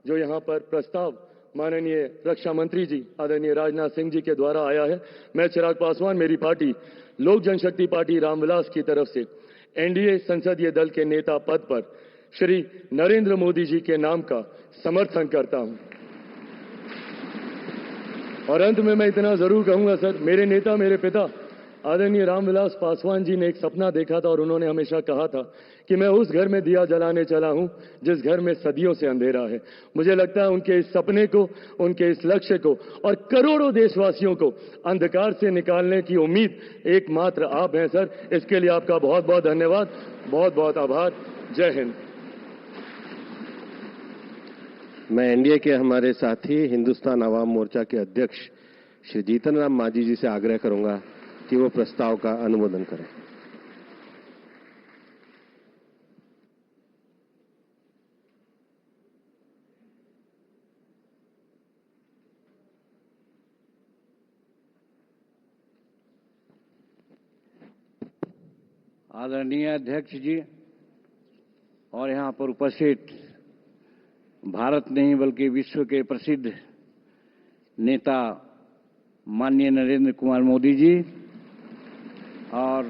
जो यहाँ पर प्रस्ताव माननीय रक्षा मंत्री जी आदरणीय राजनाथ सिंह जी के द्वारा आया है, मैं चिराग पासवान मेरी पार्टी लोक जनशक्ति पार्टी रामविलास की तरफ से एनडीए संसदीय दल के नेता पद पर श्री नरेंद्र मोदी जी के नाम का समर्थन करता हूं। और अंत में मैं इतना जरूर कहूंगा सर, मेरे नेता मेरे पिता आदरणीय रामविलास पासवान जी ने एक सपना देखा था और उन्होंने हमेशा कहा था कि मैं उस घर में दिया जलाने चला हूं जिस घर में सदियों से अंधेरा है। मुझे लगता है उनके इस सपने को, उनके इस लक्ष्य को और करोड़ों देशवासियों को अंधकार से निकालने की उम्मीद एकमात्र आप हैं सर। इसके लिए आपका बहुत बहुत धन्यवाद, बहुत बहुत आभार। जय हिंद। मैं एनडीए के हमारे साथी हिंदुस्तान अवाम मोर्चा के अध्यक्ष श्री जीतन राम मांझी जी से आग्रह करूंगा कि वो प्रस्ताव का अनुमोदन करें। आदरणीय अध्यक्ष जी और यहाँ पर उपस्थित भारत नहीं बल्कि विश्व के प्रसिद्ध नेता माननीय नरेंद्र कुमार मोदी जी और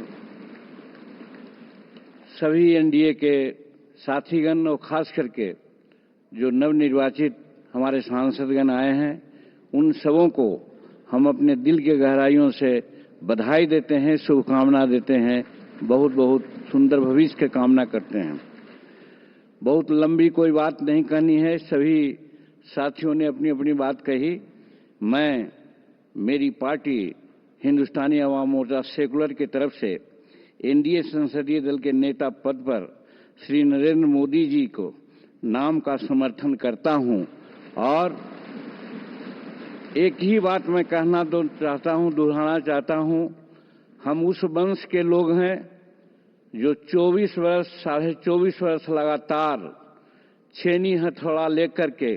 सभी एनडीए के साथीगण और खास करके जो नवनिर्वाचित हमारे सांसदगण आए हैं, उन सबों को हम अपने दिल के गहराइयों से बधाई देते हैं, शुभकामना देते हैं, बहुत बहुत सुंदर भविष्य की कामना करते हैं। बहुत लंबी कोई बात नहीं कहनी है, सभी साथियों ने अपनी अपनी बात कही। मैं मेरी पार्टी हिंदुस्तानी अवाम मोर्चा सेकुलर की तरफ से एनडीए संसदीय दल के नेता पद पर श्री नरेंद्र मोदी जी को नाम का समर्थन करता हूं और एक ही बात मैं कहना चाहता हूं, दोहराना चाहता हूं। हम उस वंश के लोग हैं जो 24 वर्ष, 24.5 वर्ष लगातार छेनी हथौड़ा लेकर के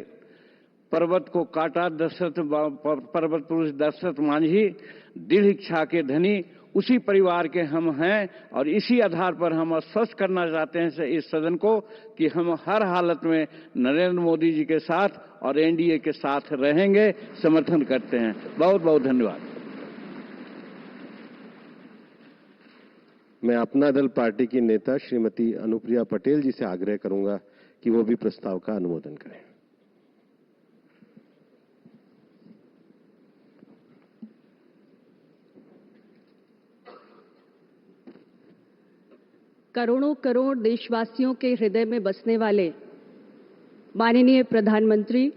पर्वत को काटा। पर्वत पुरुष दशरथ मांझी दृढ़ इच्छा के धनी उसी परिवार के हम हैं और इसी आधार पर हम आश्वस्त करना चाहते हैं इस सदन को कि हम हर हालत में नरेंद्र मोदी जी के साथ और एनडीए के साथ रहेंगे, समर्थन करते हैं। बहुत बहुत धन्यवाद। मैं अपना दल पार्टी की नेता श्रीमती अनुप्रिया पटेल जी से आग्रह करूंगा कि वो भी प्रस्ताव का अनुमोदन करें। करोड़ों करोड़ देशवासियों के हृदय में बसने वाले माननीय प्रधानमंत्री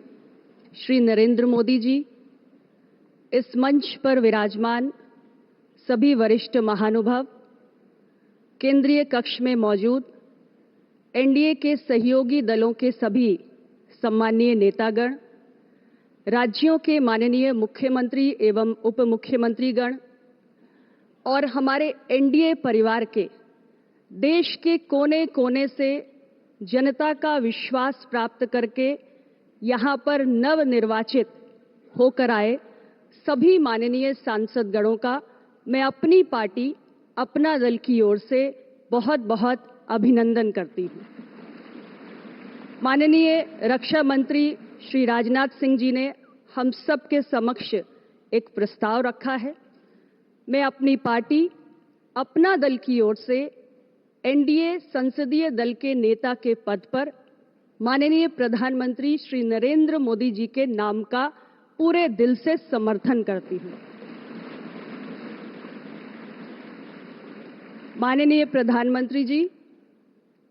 श्री नरेंद्र मोदी जी, इस मंच पर विराजमान सभी वरिष्ठ महानुभाव, केंद्रीय कक्ष में मौजूद एनडीए के सहयोगी दलों के सभी सम्माननीय नेतागण, राज्यों के माननीय मुख्यमंत्री एवं उप मुख्यमंत्रीगण और हमारे एनडीए परिवार के देश के कोने कोने से जनता का विश्वास प्राप्त करके यहाँ पर नवनिर्वाचित होकर आए सभी माननीय सांसदगणों का मैं अपनी पार्टी, अपना दल की ओर से बहुत बहुत अभिनंदन करती हूं। माननीय रक्षा मंत्री श्री राजनाथ सिंह जी ने हम सबके समक्ष एक प्रस्ताव रखा है। मैं अपनी पार्टी, अपना दल की ओर से एनडीए संसदीय दल के नेता के पद पर माननीय प्रधानमंत्री श्री नरेंद्र मोदी जी के नाम का पूरे दिल से समर्थन करती हूं। माननीय प्रधानमंत्री जी,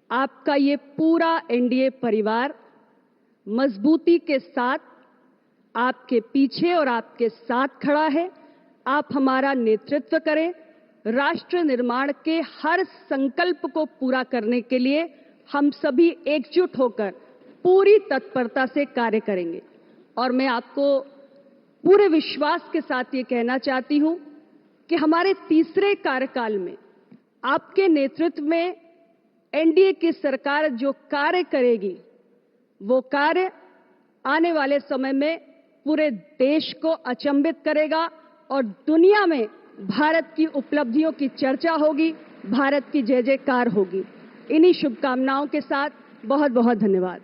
आपका ये पूरा एनडीए परिवार मजबूती के साथ आपके पीछे और आपके साथ खड़ा है। आप हमारा नेतृत्व करें। राष्ट्र निर्माण के हर संकल्प को पूरा करने के लिए हम सभी एकजुट होकर पूरी तत्परता से कार्य करेंगे। और मैं आपको पूरे विश्वास के साथ ये कहना चाहती हूं कि हमारे तीसरे कार्यकाल में आपके नेतृत्व में एनडीए की सरकार जो कार्य करेगी, वो कार्य आने वाले समय में पूरे देश को अचंभित करेगा और दुनिया में भारत की उपलब्धियों की चर्चा होगी, भारत की जय जयकार होगी। इन्हीं शुभकामनाओं के साथ बहुत बहुत धन्यवाद।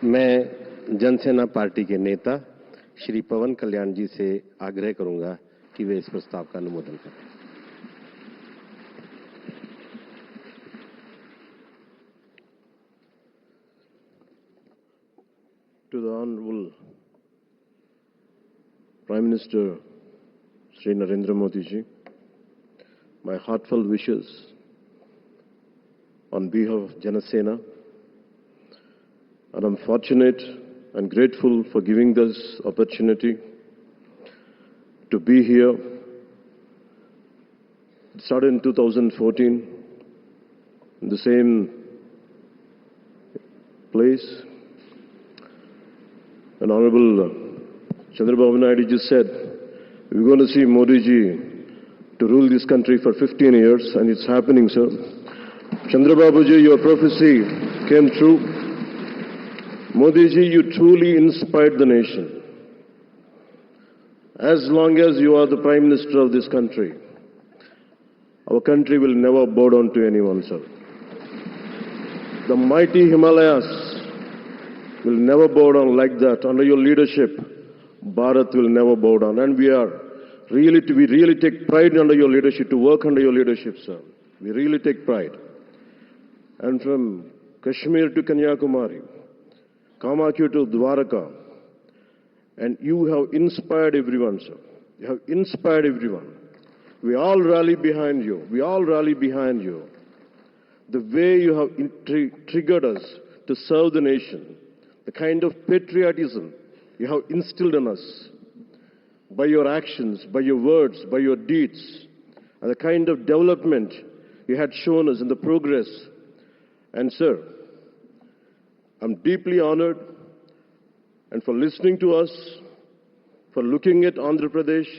मैं जनसेना पार्टी के नेता श्री पवन कल्याण जी से आग्रह करूंगा कि वे इस प्रस्ताव का अनुमोदन करें। To the Honorable Prime Minister Sri Narendra Modi ji, my heartfelt wishes on behalf of Janasena, and I'm fortunate and grateful for giving this opportunity to be here. It started in 2014 in the same place. And Honorable Chandrababu Naidu just said, we're going to see Modi ji to rule this country for 15 years, and it's happening, sir. Chandrababu ji, your prophecy came true. Modi ji, you truly inspired the nation. As long as you are the Prime Minister of this country, our country will never bow down to anyone, sir. The mighty Himalayas will never bow down like that. Under your leadership, Bharat will never bow down. And we really take pride under your leadership, to work under your leadership, sir. We really take pride. And from Kashmir to Kanyakumari, Kamakya to Dwaraka, and you have inspired everyone, sir. You have inspired everyone. We all rally behind you. We all rally behind you. The way you have triggered us to serve the nation, the kind of patriotism you have instilled in us by your actions, by your words, by your deeds, and the kind of development you had shown us in the progress. And sir, I'm deeply honored, and for listening to us, for looking at Andhra Pradesh.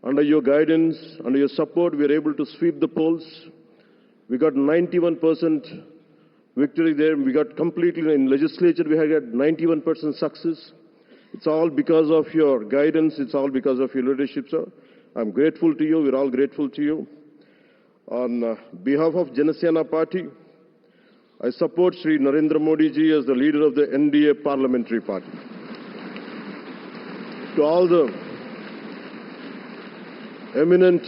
Under your guidance, under your support, we are able to sweep the polls. We got 91% victory there. We got completely, in legislature, we had 91% success. It's all because of your guidance. It's all because of your leadership, sir. I'm grateful to you. We're all grateful to you. On behalf of Janasena Party, I support Sri Narendra Modi ji as the leader of the NDA Parliamentary Party. To all the eminent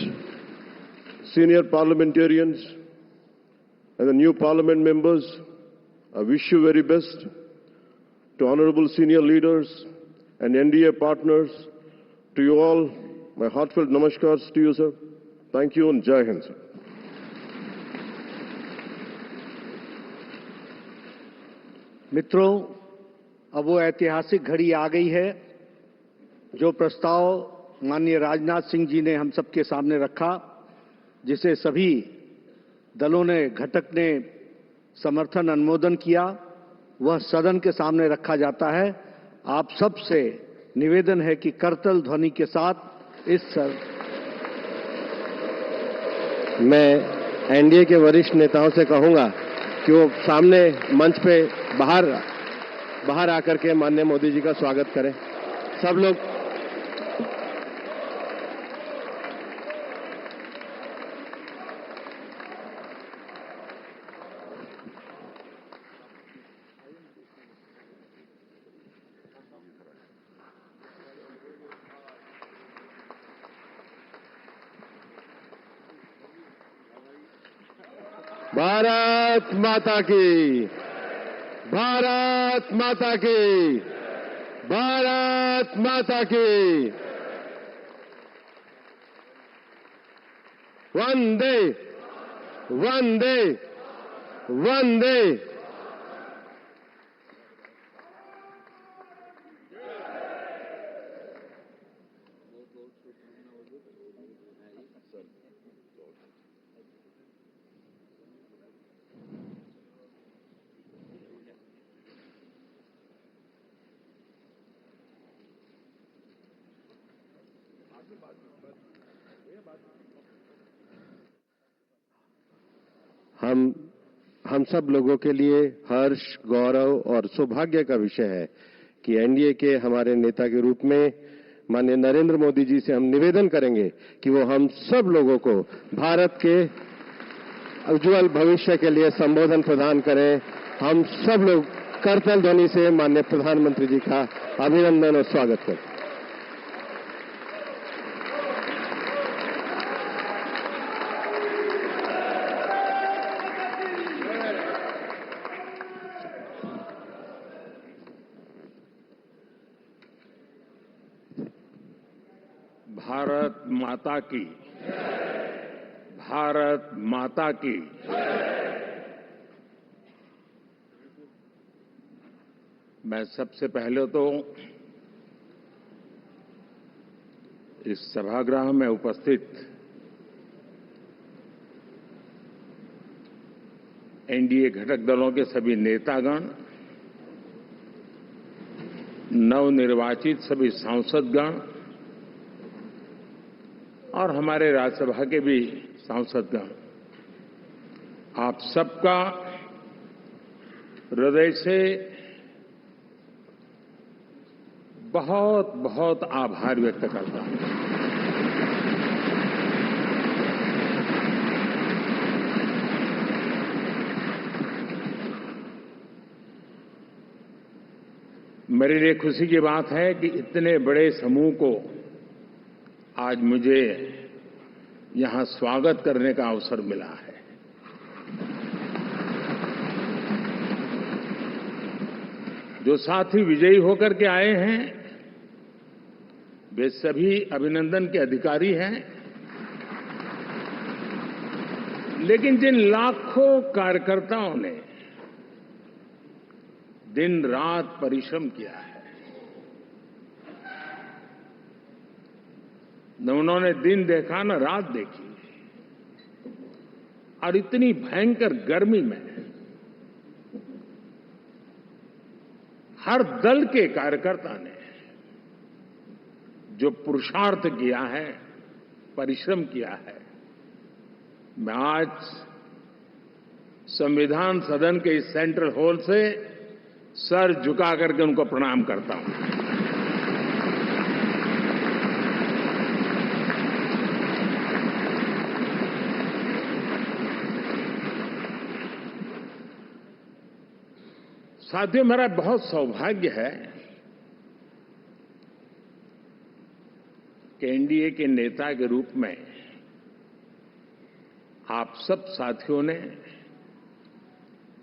senior parliamentarians and the new parliament members, I wish you very best. To honorable senior leaders and NDA partners, to you all, my heartfelt namaskars to you, sir. Thank you and Jai Hind, sir. मित्रों, अब वो ऐतिहासिक घड़ी आ गई है जो प्रस्ताव माननीय राजनाथ सिंह जी ने हम सबके सामने रखा, जिसे सभी दलों ने, घटक ने समर्थन अनुमोदन किया, वह सदन के सामने रखा जाता है। आप सबसे निवेदन है कि करतल ध्वनि के साथ इस मैं एनडीए के वरिष्ठ नेताओं से कहूंगा कि वो सामने मंच पे बाहर बाहर आकर के माननीय मोदी जी का स्वागत करें। सब लोग भारत माता की, भारत माता की, भारत माता की। वंदे वंदे वंदे। हम सब लोगों के लिए हर्ष, गौरव और सौभाग्य का विषय है कि एनडीए के हमारे नेता के रूप में माननीय नरेंद्र मोदी जी से हम निवेदन करेंगे कि वो हम सब लोगों को भारत के उज्जवल भविष्य के लिए संबोधन प्रदान करें। हम सब लोग करतल ध्वनि से माननीय प्रधानमंत्री जी का अभिनंदन और स्वागत करें। भारत माता की, भारत माता की। मैं सबसे पहले तो इस सभागृह में उपस्थित एनडीए घटक दलों के सभी नेतागण, नवनिर्वाचित सभी सांसदगण और हमारे राज्यसभा के भी सांसदगण, आप सबका हृदय से बहुत बहुत आभार व्यक्त करता हूं। मेरे लिए खुशी की बात है कि इतने बड़े समूह को आज मुझे यहां स्वागत करने का अवसर मिला है। जो साथी विजयी होकर के आए हैं वे सभी अभिनंदन के अधिकारी हैं, लेकिन जिन लाखों कार्यकर्ताओं ने दिन रात परिश्रम किया है, न उन्होंने दिन देखा न रात देखी, और इतनी भयंकर गर्मी में हर दल के कार्यकर्ता ने जो पुरुषार्थ किया है, परिश्रम किया है, मैं आज संविधान सदन के इस सेंट्रल हॉल से सर झुका करके उनको प्रणाम करता हूं। साथियों, मेरा बहुत सौभाग्य है कि एनडीए के नेता के रूप में आप सब साथियों ने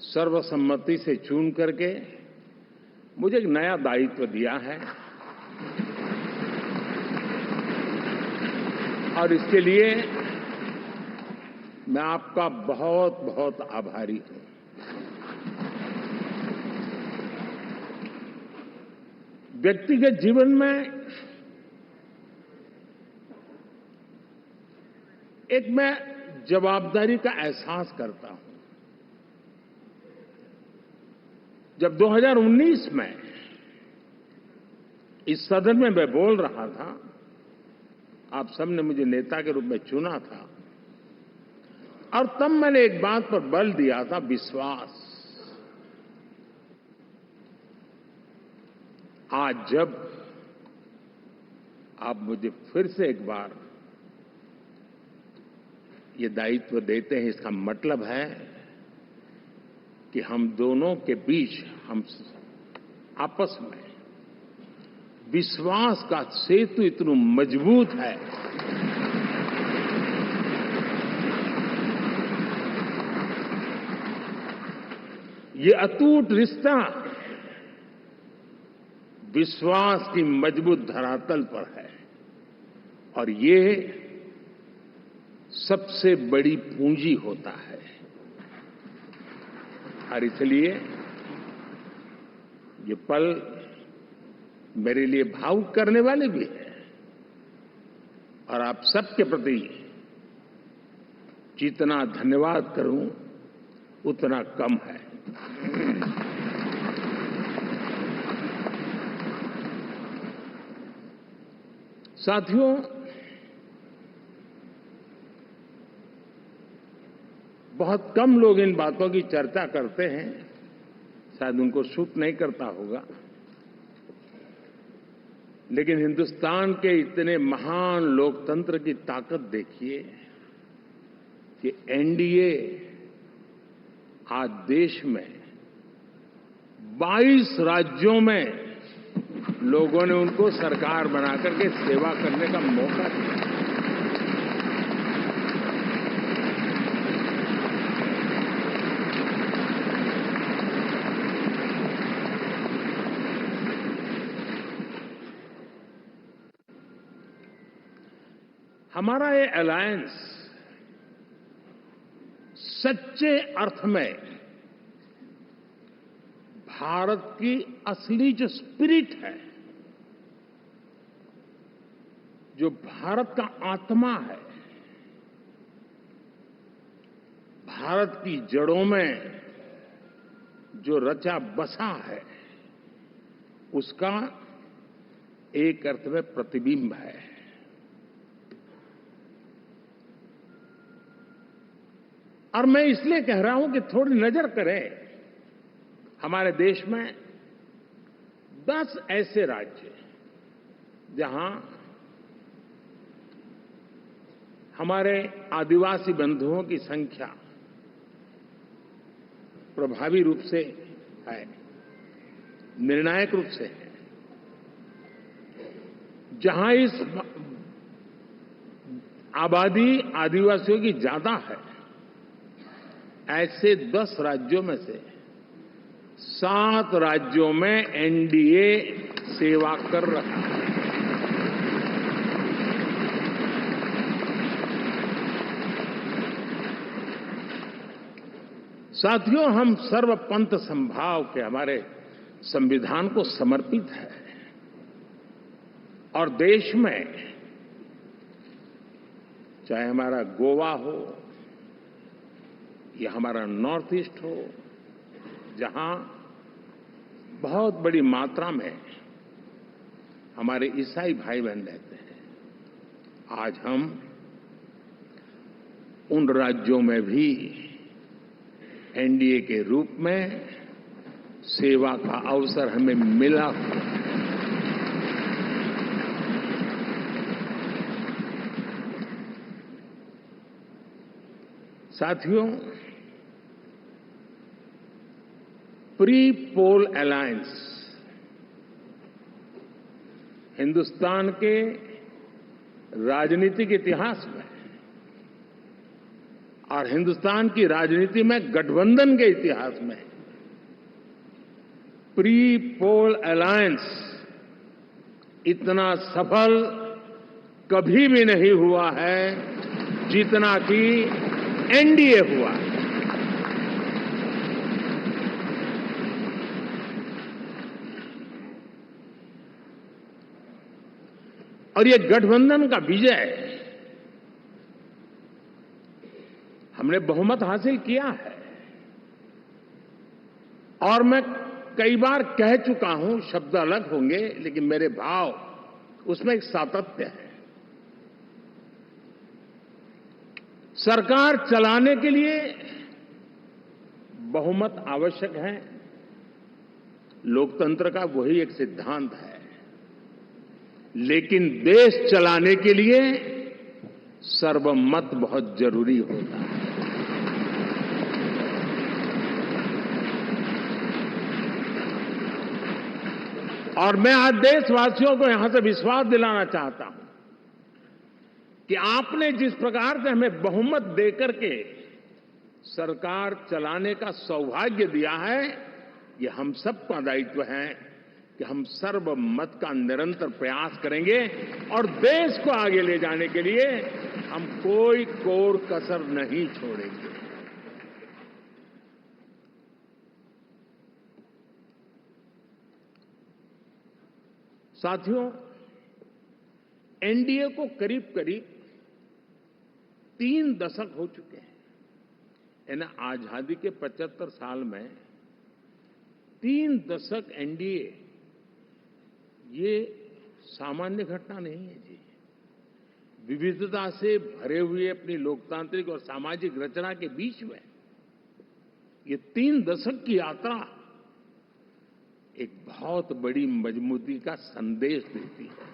सर्वसम्मति से चुन करके मुझे एक नया दायित्व दिया है, और इसके लिए मैं आपका बहुत बहुत आभारी हूं। व्यक्तिगत जीवन में एक मैं जवाबदारी का एहसास करता हूं। जब 2019 में इस सदन में मैं बोल रहा था, आप सबने मुझे नेता के रूप में चुना था, और तब मैंने एक बात पर बल दिया था, विश्वास। आज जब आप मुझे फिर से एक बार ये दायित्व देते हैं, इसका मतलब है कि हम दोनों के बीच हम आपस में विश्वास का सेतु इतना मजबूत है ये अटूट रिश्ता विश्वास की मजबूत धरातल पर है और ये सबसे बड़ी पूंजी होता है और इसलिए ये पल मेरे लिए भावुक करने वाले भी हैं और आप सबके प्रति जितना धन्यवाद करूं उतना कम है। साथियों, बहुत कम लोग इन बातों की चर्चा करते हैं, शायद उनको सूट नहीं करता होगा, लेकिन हिंदुस्तान के इतने महान लोकतंत्र की ताकत देखिए कि एनडीए आज देश में 22 राज्यों में लोगों ने उनको सरकार बनाकर के सेवा करने का मौका दिया। हमारा ये अलायंस सच्चे अर्थ में भारत की असली जो स्पिरिट है, जो भारत का आत्मा है, भारत की जड़ों में जो रचा बसा है, उसका एक अर्थ में प्रतिबिंब है। और मैं इसलिए कह रहा हूं कि थोड़ी नजर करें, हमारे देश में 10 ऐसे राज्य जहां हमारे आदिवासी बंधुओं की संख्या प्रभावी रूप से है, निर्णायक रूप से है, जहां इस आबादी आदिवासियों की ज्यादा है, ऐसे 10 राज्यों में से 7 राज्यों में एनडीए सेवा कर रहा है। साथियों, हम सर्वपंथ संभाव के हमारे संविधान को समर्पित है और देश में चाहे हमारा गोवा हो या हमारा नॉर्थ ईस्ट हो, जहां बहुत बड़ी मात्रा में हमारे ईसाई भाई बहन रहते हैं, आज हम उन राज्यों में भी एनडीए के रूप में सेवा का अवसर हमें मिला हुआ है। साथियों, प्री पोल अलायंस हिंदुस्तान के राजनीतिक इतिहास में और हिंदुस्तान की राजनीति में गठबंधन के इतिहास में प्री पोल अलायंस इतना सफल कभी भी नहीं हुआ है जितना कि एनडीए हुआ। और ये गठबंधन का विजय, हमने बहुमत हासिल किया है और मैं कई बार कह चुका हूं, शब्द अलग होंगे लेकिन मेरे भाव उसमें एक सातत्य है। सरकार चलाने के लिए बहुमत आवश्यक है, लोकतंत्र का वही एक सिद्धांत है। लेकिन देश चलाने के लिए सर्वमत बहुत जरूरी होता है। और मैं आज देशवासियों को यहां से विश्वास दिलाना चाहता हूं कि आपने जिस प्रकार से हमें बहुमत देकर के सरकार चलाने का सौभाग्य दिया है, ये हम सबका दायित्व है कि हम सर्वमत का निरंतर प्रयास करेंगे और देश को आगे ले जाने के लिए हम कोई कोर कसर नहीं छोड़ेंगे। साथियों, एनडीए को करीब करीब 3 दशक हो चुके हैं। यानी आजादी के 75 साल में 3 दशक एनडीए, ये सामान्य घटना नहीं है जी। विविधता से भरे हुए अपनी लोकतांत्रिक और सामाजिक रचना के बीच में ये 3 दशक की यात्रा एक बहुत बड़ी मजबूती का संदेश देती है।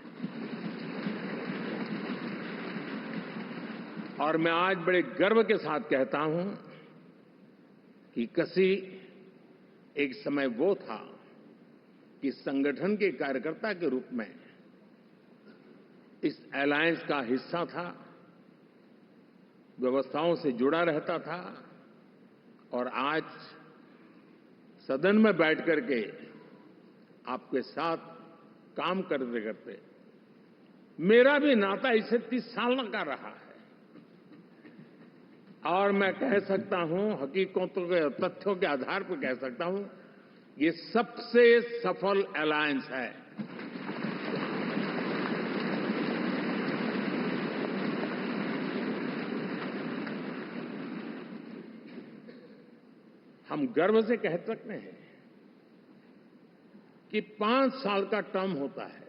और मैं आज बड़े गर्व के साथ कहता हूं कि किसी एक समय वो था कि संगठन के कार्यकर्ता के रूप में इस अलायंस का हिस्सा था, व्यवस्थाओं से जुड़ा रहता था, और आज सदन में बैठ करके आपके साथ काम करते करते मेरा भी नाता इससे 30 साल का रहा है। और मैं कह सकता हूं, हकीकतों के तथ्यों के आधार पर कह सकता हूं, ये सबसे सफल अलायंस है। हम गर्व से कह सकते हैं कि 5 साल का टर्म होता है।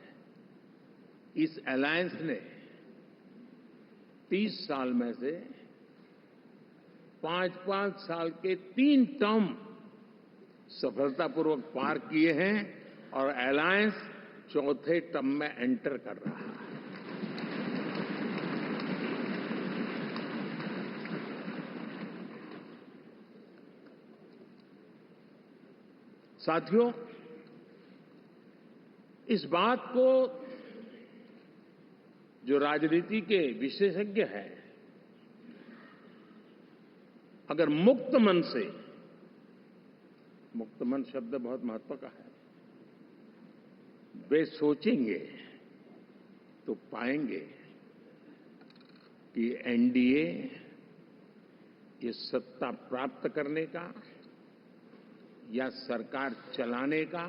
इस अलायंस ने 30 साल में से 5-5 साल के 3 टर्म सफलतापूर्वक पार किए हैं और अलायंस 4थे टर्म में एंटर कर रहा है। साथियों, इस बात को जो राजनीति के विशेषज्ञ हैं, अगर मुक्त मन से, मुक्त मन शब्द बहुत महत्व का है, वे सोचेंगे तो पाएंगे कि एनडीए ये सत्ता प्राप्त करने का या सरकार चलाने का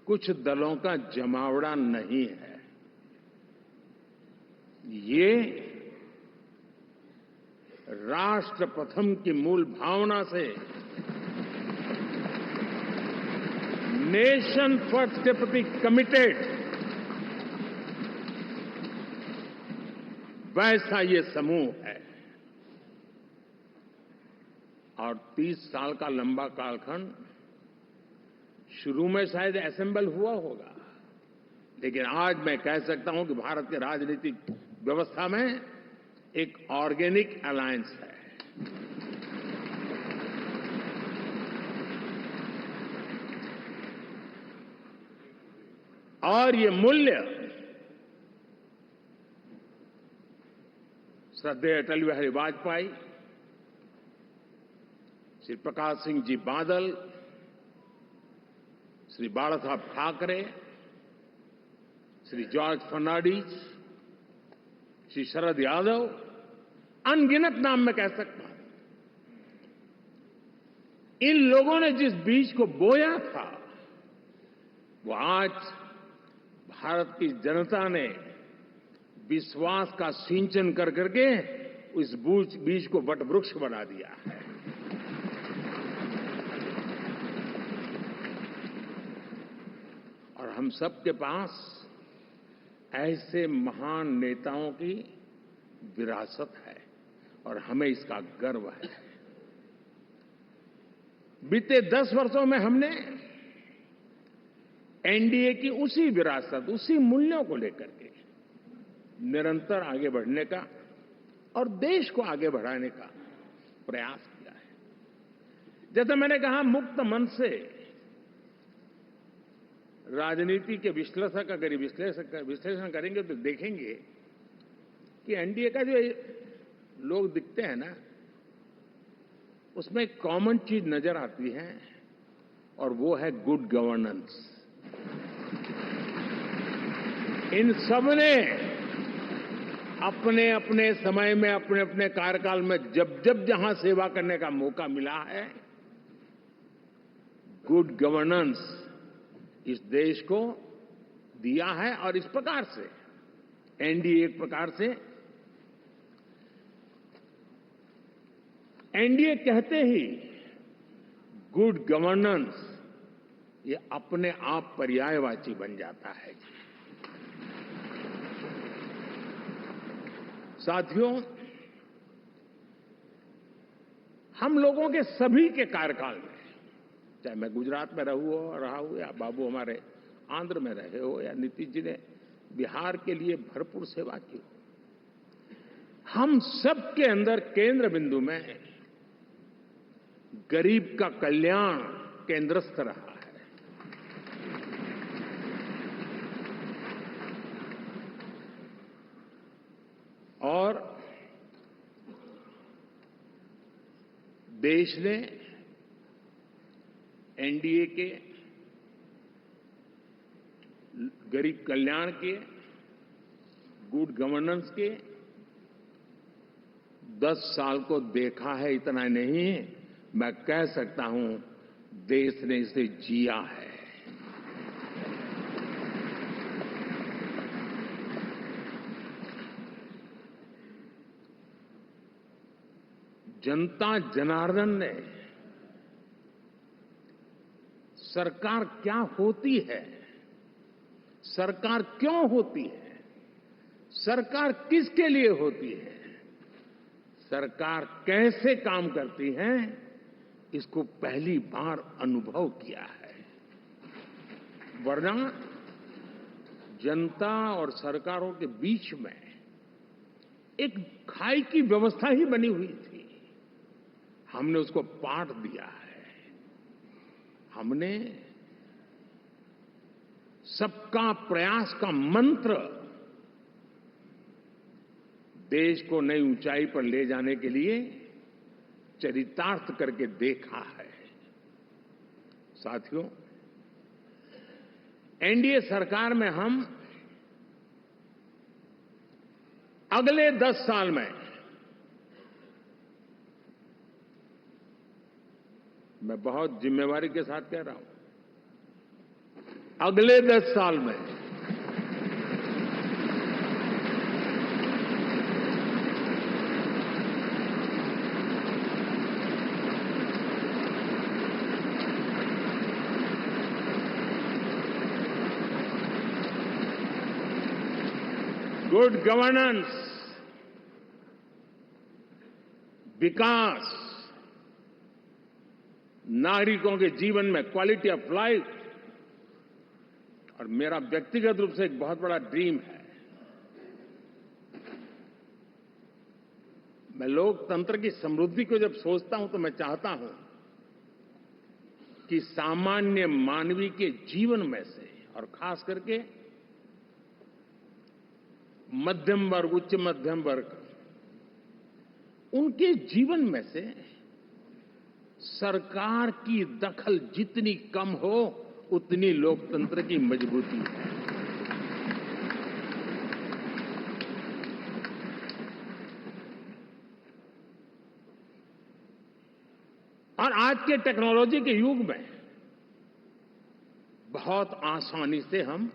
कुछ दलों का जमावड़ा नहीं है। ये राष्ट्र प्रथम की मूल भावना से नेशन फर्स्ट के प्रति कमिटेड वैसा ये समूह है। और 30 साल का लंबा कालखंड शुरू में शायद असेंबल हुआ होगा, लेकिन आज मैं कह सकता हूं कि भारत के राजनीतिक व्यवस्था में एक ऑर्गेनिक अलायंस है। और ये मूल्य श्रद्धेय अटल बिहारी वाजपेयी, श्री प्रकाश सिंह जी बादल, श्री बाला साहब ठाकरे, श्री जॉर्ज फर्नांडिस, श्री शरद यादव, अनगिनत नाम में कह सकता हूं, इन लोगों ने जिस बीज को बोया था वो आज भारत की जनता ने विश्वास का सिंचन कर करके उस बीज को वटवृक्ष बना दिया है। और हम सबके पास ऐसे महान नेताओं की विरासत है और हमें इसका गर्व है। बीते 10 वर्षों में हमने एनडीए की उसी विरासत, उसी मूल्यों को लेकर के निरंतर आगे बढ़ने का और देश को आगे बढ़ाने का प्रयास किया है। जैसे मैंने कहा, मुक्त मन से राजनीति के विश्लेषक अगर विश्लेषण करेंगे तो देखेंगे कि एनडीए का जो लोग दिखते हैं ना, उसमें एक कॉमन चीज नजर आती है और वो है गुड गवर्नेंस। इन सब ने अपने अपने समय में, अपने अपने कार्यकाल में जब जब जहां सेवा करने का मौका मिला है, गुड गवर्नेंस इस देश को दिया है। और इस प्रकार से एनडीए एक प्रकार से, एनडीए कहते ही गुड गवर्नेंस ये अपने आप पर्यायवाची बन जाता है। साथियों, हम लोगों के सभी के कार्यकाल में, चाहे मैं गुजरात में रहा हूं या बाबू हमारे आंध्र में रहे हो या नीतीश जी ने बिहार के लिए भरपूर सेवा की, हम सबके अंदर केंद्र बिंदु में गरीब का कल्याण केंद्रस्थ रहा है। और देश ने एनडीए के गरीब कल्याण के, गुड गवर्नेंस के 10 साल को देखा है। इतना नहीं, मैं कह सकता हूं देश ने इसे जिया है। जनता जनार्दन ने सरकार क्या होती है, सरकार क्यों होती है, सरकार किसके लिए होती है, सरकार कैसे काम करती है, इसको पहली बार अनुभव किया है। वरना जनता और सरकारों के बीच में एक खाई की व्यवस्था ही बनी हुई थी। हमने उसको पाठ दिया है। हमने सबका प्रयास का मंत्र देश को नई ऊंचाई पर ले जाने के लिए चरितार्थ करके देखा है। साथियों, एनडीए सरकार में हम अगले 10 साल में, मैं बहुत जिम्मेवारी के साथ कह रहा हूं, अगले 10 साल में गुड गवर्नेंस, विकास, नागरिकों के जीवन में क्वालिटी ऑफ लाइफ, और मेरा व्यक्तिगत रूप से एक बहुत बड़ा ड्रीम है, मैं लोकतंत्र की समृद्धि को जब सोचता हूं तो मैं चाहता हूं कि सामान्य मानवीय के जीवन में से, और खास करके मध्यम वर्ग, उच्च मध्यम वर्ग, उनके जीवन में से सरकार की दखल जितनी कम हो उतनी लोकतंत्र की मजबूती है। और आज के टेक्नोलॉजी के युग में बहुत आसानी से हम,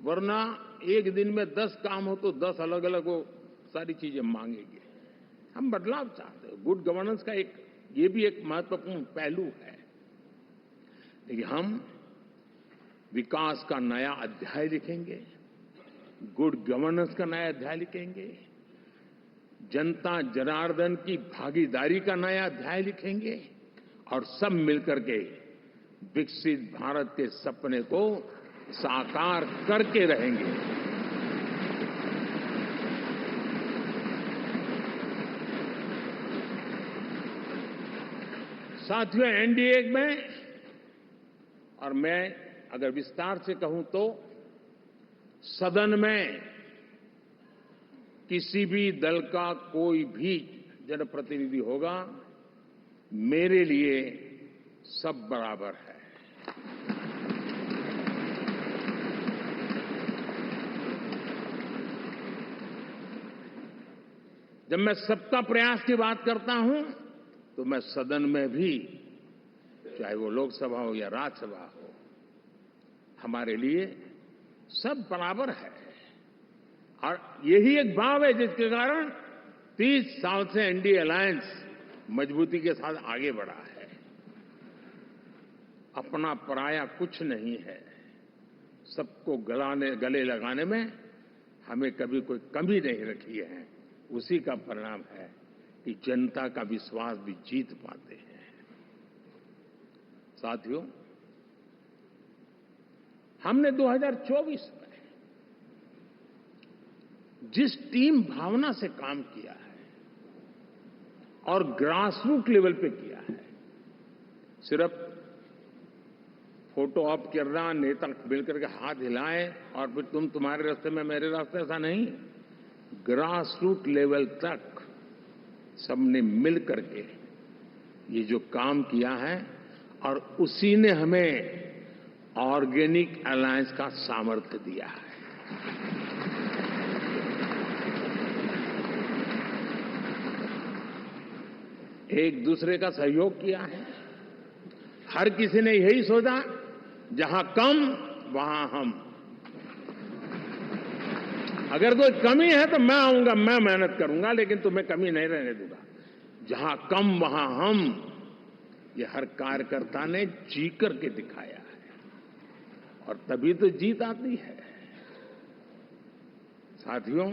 वरना एक दिन में 10 काम हो तो 10 अलग अलग वो सारी चीजें मांगेंगे। हम बदलाव चाहते हैं। गुड गवर्नेंस का ये भी एक महत्वपूर्ण पहलू है। देखिए, हम विकास का नया अध्याय लिखेंगे, गुड गवर्नेंस का नया अध्याय लिखेंगे, जनता जनार्दन की भागीदारी का नया अध्याय लिखेंगे, और सब मिलकर के विकसित भारत के सपने को साकार करके रहेंगे। साथियों, एनडीए में, और मैं अगर विस्तार से कहूं तो सदन में किसी भी दल का कोई भी जनप्रतिनिधि होगा, मेरे लिए सब बराबर है। जब मैं सबका प्रयास की बात करता हूं तो मैं सदन में भी, चाहे वो लोकसभा हो या राज्यसभा हो, हमारे लिए सब बराबर है। और यही एक भाव है जिसके कारण 30 साल से एनडीए अलायंस मजबूती के साथ आगे बढ़ा है। अपना पराया कुछ नहीं है। सबको गले लगाने में हमें कभी कोई कमी नहीं रखी है। उसी का परिणाम है कि जनता का विश्वास भी जीत पाते हैं। साथियों, हमने 2024 में जिस टीम भावना से काम किया है और ग्रासरूट लेवल पे किया है, सिर्फ फोटो ऑप करना, नेता मिलकर के हाथ हिलाएं और फिर तुम्हारे रास्ते में मेरे रास्ते, ऐसा नहीं। ग्रासरूट लेवल तक सबने मिल करके ये जो काम किया है, और उसी ने हमें ऑर्गेनिक अलायंस का सामर्थ्य दिया है। एक दूसरे का सहयोग किया है। हर किसी ने यही सोचा, जहां कम वहां हम। अगर कोई कमी है तो मैं आऊंगा, मैं मेहनत करूंगा, लेकिन तुम्हें कमी नहीं रहने दूंगा। जहां कम वहां हम, ये हर कार्यकर्ता ने जी करके दिखाया है, और तभी तो जीत आती है। साथियों,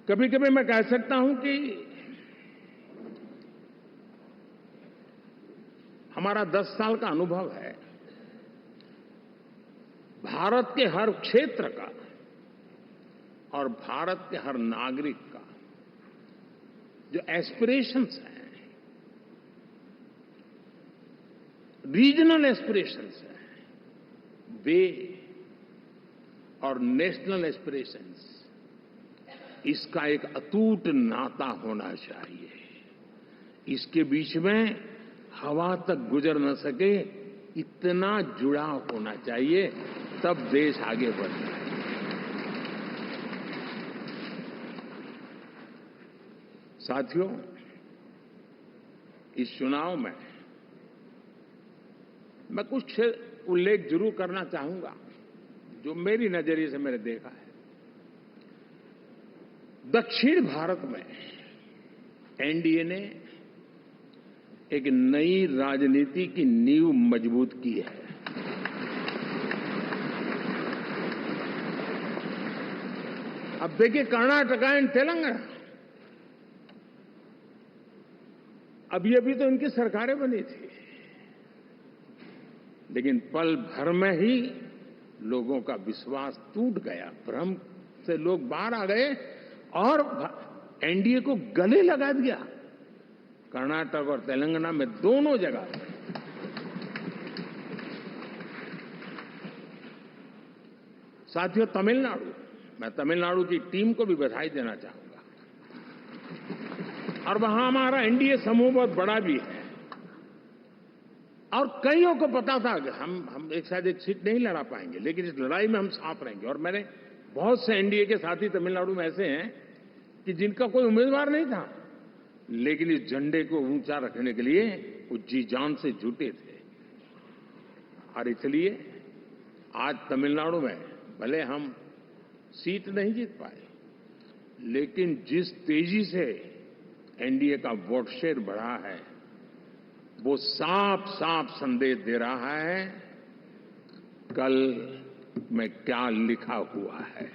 कभी कभी मैं कह सकता हूं कि हमारा 10 साल का अनुभव है, भारत के हर क्षेत्र का और भारत के हर नागरिक का जो एस्पिरेशंस हैं, रीजनल एस्पिरेशंस हैं, वे और नेशनल एस्पिरेशंस, इसका एक अटूट नाता होना चाहिए। इसके बीच में हवा तक गुजर न सके, इतना जुड़ाव होना चाहिए, तब देश आगे बढ़ता है। साथियों, इस चुनाव में मैं कुछ उल्लेख जरूर करना चाहूंगा जो मेरी नजरिए से मैंने देखा है। दक्षिण भारत में एनडीए ने एक नई राजनीति की नींव मजबूत की है। अब देखिए, कर्नाटक एंड तेलंगाना, अभी तो इनकी सरकारें बनी थी, लेकिन पल भर में ही लोगों का विश्वास टूट गया, भ्रम से लोग बाहर आ गए और एनडीए को गले लगा दिया। कर्नाटक और तेलंगाना में दोनों जगह साथियों, तमिलनाडु, मैं तमिलनाडु की टीम को भी बधाई देना चाहूंगा, और वहां हमारा एनडीए समूह बहुत बड़ा भी है, और कईयों को पता था कि हम एक साथ एक सीट नहीं लड़ा पाएंगे, लेकिन इस लड़ाई में हम साथ रहेंगे। और मैंने बहुत से एनडीए के साथी तमिलनाडु में ऐसे हैं कि जिनका कोई उम्मीदवार नहीं था, लेकिन इस झंडे को ऊंचा रखने के लिए वो जी जान से जुटे थे। और इसलिए आज तमिलनाडु में भले हम सीट नहीं जीत पाए, लेकिन जिस तेजी से एनडीए का वोट शेयर बढ़ा है, वो साफ साफ संदेश दे रहा है कल में क्या लिखा हुआ है।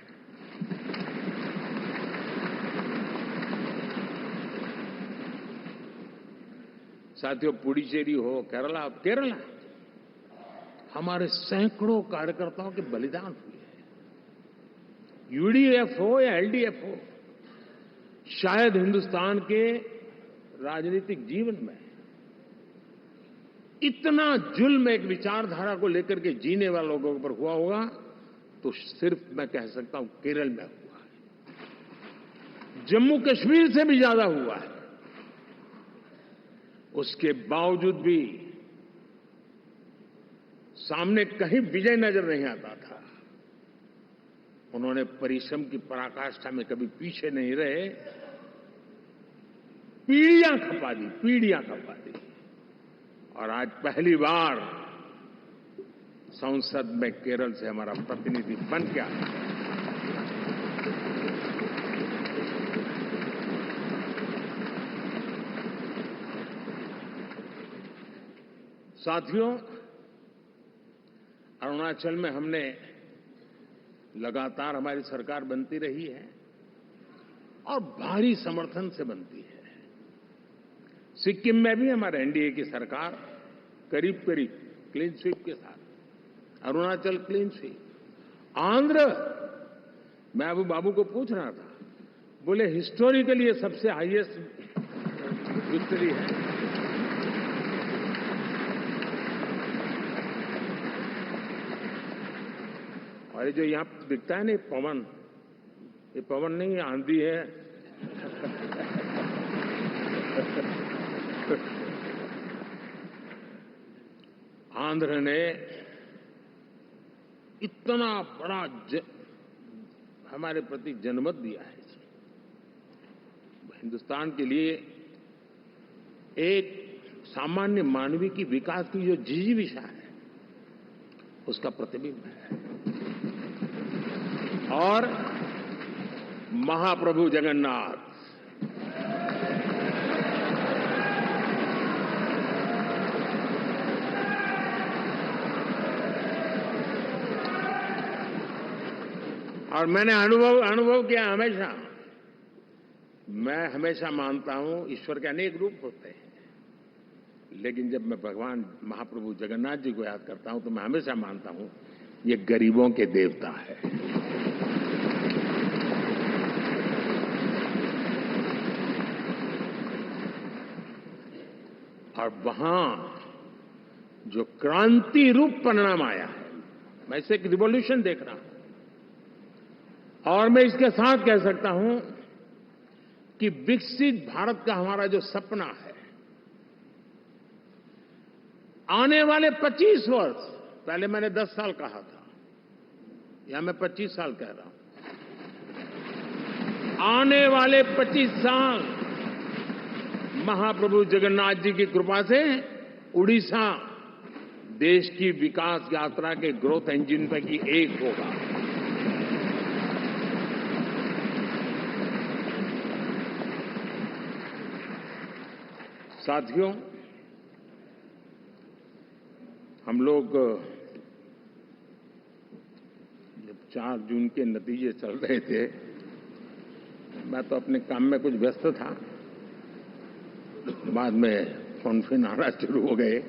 साथियों, पुडुचेरी हो, केरला हमारे सैकड़ों कार्यकर्ताओं के बलिदान हुए हैं। यूडीएफ हो या एलडीएफ हो, शायद हिंदुस्तान के राजनीतिक जीवन में इतना जुल्म एक विचारधारा को लेकर के जीने वाले लोगों पर हुआ होगा तो सिर्फ मैं कह सकता हूं केरल में हुआ है। जम्मू कश्मीर से भी ज्यादा हुआ है। उसके बावजूद भी सामने कहीं विजय नजर नहीं आता था। उन्होंने परिश्रम की पराकाष्ठा में कभी पीछे नहीं रहे, पीढ़ियां खपा दी और आज पहली बार संसद में केरल से हमारा प्रतिनिधि बन के आया। साथियों, अरुणाचल में हमने लगातार हमारी सरकार बनती रही है और भारी समर्थन से बनती है। सिक्किम में भी हमारे एनडीए की सरकार करीब क्लीन स्वीप के साथ, अरुणाचल क्लीन स्वीप। आंध्र, मैं अबू बाबू को पूछ रहा था, बोले हिस्टोरिकली ये सबसे हाईएस्ट विक्ट्री है। और ये जो यहां दिखता है ना पवन, ये पवन नहीं, आंधी है। आंध्र ने इतना बड़ा हमारे प्रति जनमत दिया है। हिंदुस्तान के लिए एक सामान्य मानवीय की विकास की जो जिजीविषा है उसका प्रतिबिंब है। और महाप्रभु जगन्नाथ और मैंने अनुभव किया हमेशा। मैं हमेशा मानता हूं ईश्वर के अनेक रूप होते हैं, लेकिन जब मैं भगवान महाप्रभु जगन्नाथ जी को याद करता हूं तो मैं हमेशा मानता हूं ये गरीबों के देवता है। और वहां जो क्रांति रूप परिणाम आया है, मैं इसे एक रिवॉल्यूशन देख रहा हूं। और मैं इसके साथ कह सकता हूं कि विकसित भारत का हमारा जो सपना है, आने वाले 25 वर्ष, पहले मैंने 10 साल कहा था, या मैं 25 साल कह रहा हूं, आने वाले 25 साल महाप्रभु जगन्नाथ जी की कृपा से उड़ीसा देश की विकास यात्रा के ग्रोथ इंजन पैकी एक होगा। साथियों, हम लोग जब 4 जून के नतीजे चल रहे थे, मैं तो अपने काम में कुछ व्यस्त था, बाद में फोन आना शुरू हो गए।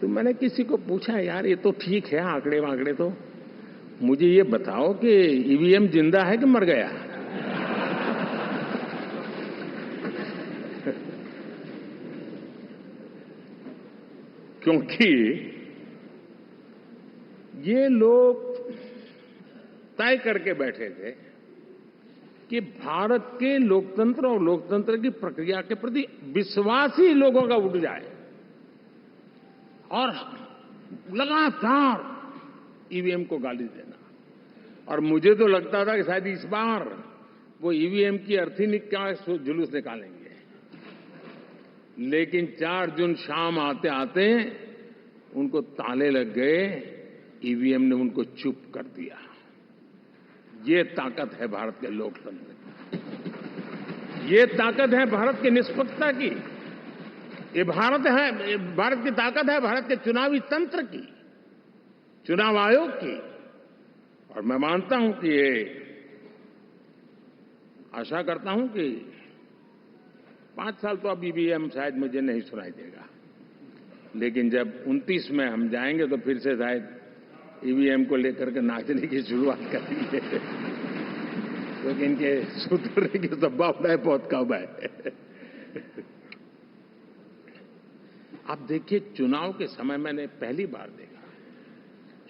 तो मैंने किसी को पूछा, यार ये तो ठीक है आंकड़े वांकड़े, तो मुझे ये बताओ कि ईवीएम जिंदा है कि मर गया? क्योंकि ये लोग तय करके बैठे थे कि भारत के लोकतंत्र और लोकतंत्र की प्रक्रिया के प्रति विश्वास ही लोगों का उठ जाए, और लगातार ईवीएम को गाली देना। और मुझे तो लगता था कि शायद इस बार वो ईवीएम की अर्थी का जुलूस निकालेंगे, लेकिन 4 जून शाम आते आते उनको ताले लग गए, ईवीएम ने उनको चुप कर दिया। ये ताकत है भारत के लोकतंत्र की, ये ताकत है भारत की निष्पक्षता की, ये भारत की ताकत है भारत के चुनावी तंत्र की, चुनाव आयोग की। और मैं मानता हूं कि ये आशा करता हूं कि 5 साल तो अब ईवीएम शायद मुझे नहीं सुनाई देगा, लेकिन जब 29 में हम जाएंगे तो फिर से शायद ईवीएम को लेकर के नाचने की शुरुआत करेंगे, क्योंकि इनके सुधरने की संभावना बहुत कम है। आप देखिए, चुनाव के समय मैंने पहली बार देखा,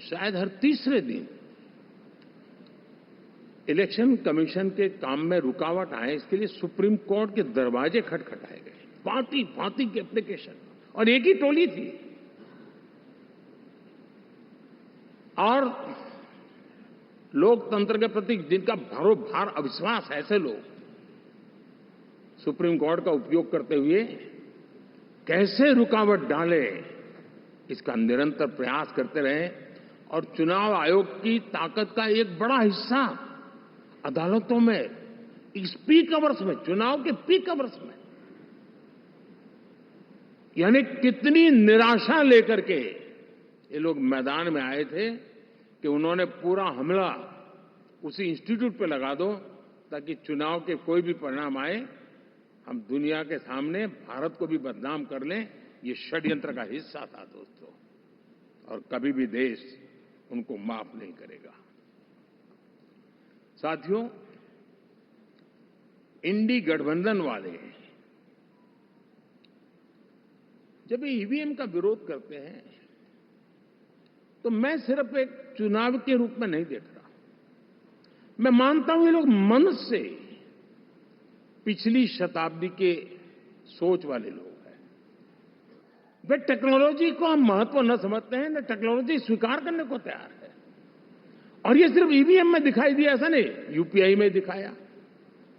शायद हर तीसरे दिन इलेक्शन कमीशन के काम में रुकावट आए, इसके लिए सुप्रीम कोर्ट के दरवाजे खटखटाए गए, भांति भांति की एप्लीकेशन, और एक ही टोली थी। और लोकतंत्र के प्रति जिनका भरोभार अविश्वास, ऐसे लोग सुप्रीम कोर्ट का उपयोग करते हुए कैसे रुकावट डाले, इसका निरंतर प्रयास करते रहे। और चुनाव आयोग की ताकत का एक बड़ा हिस्सा अदालतों में, इस पीक अवर्स में, चुनाव के पीक अवर्स में, यानी कितनी निराशा लेकर के ये लोग मैदान में आए थे कि उन्होंने पूरा हमला उसी इंस्टीट्यूट पे लगा दो ताकि चुनाव के कोई भी परिणाम आए, हम दुनिया के सामने भारत को भी बदनाम कर लें। ये षड्यंत्र का हिस्सा था दोस्तों, और कभी भी देश उनको माफ नहीं करेगा। साथियों, इंडी गठबंधन वाले जब ईवीएम का विरोध करते हैं तो मैं सिर्फ एक चुनाव के रूप में नहीं देख रहा। मैं मानता हूं ये लोग मन से पिछली शताब्दी के सोच वाले लोग हैं। वे टेक्नोलॉजी को हम महत्व न समझते हैं, न टेक्नोलॉजी स्वीकार करने को तैयार है। और ये सिर्फ ईवीएम में दिखाई दिया, ऐसा नहीं, यूपीआई में दिखाया।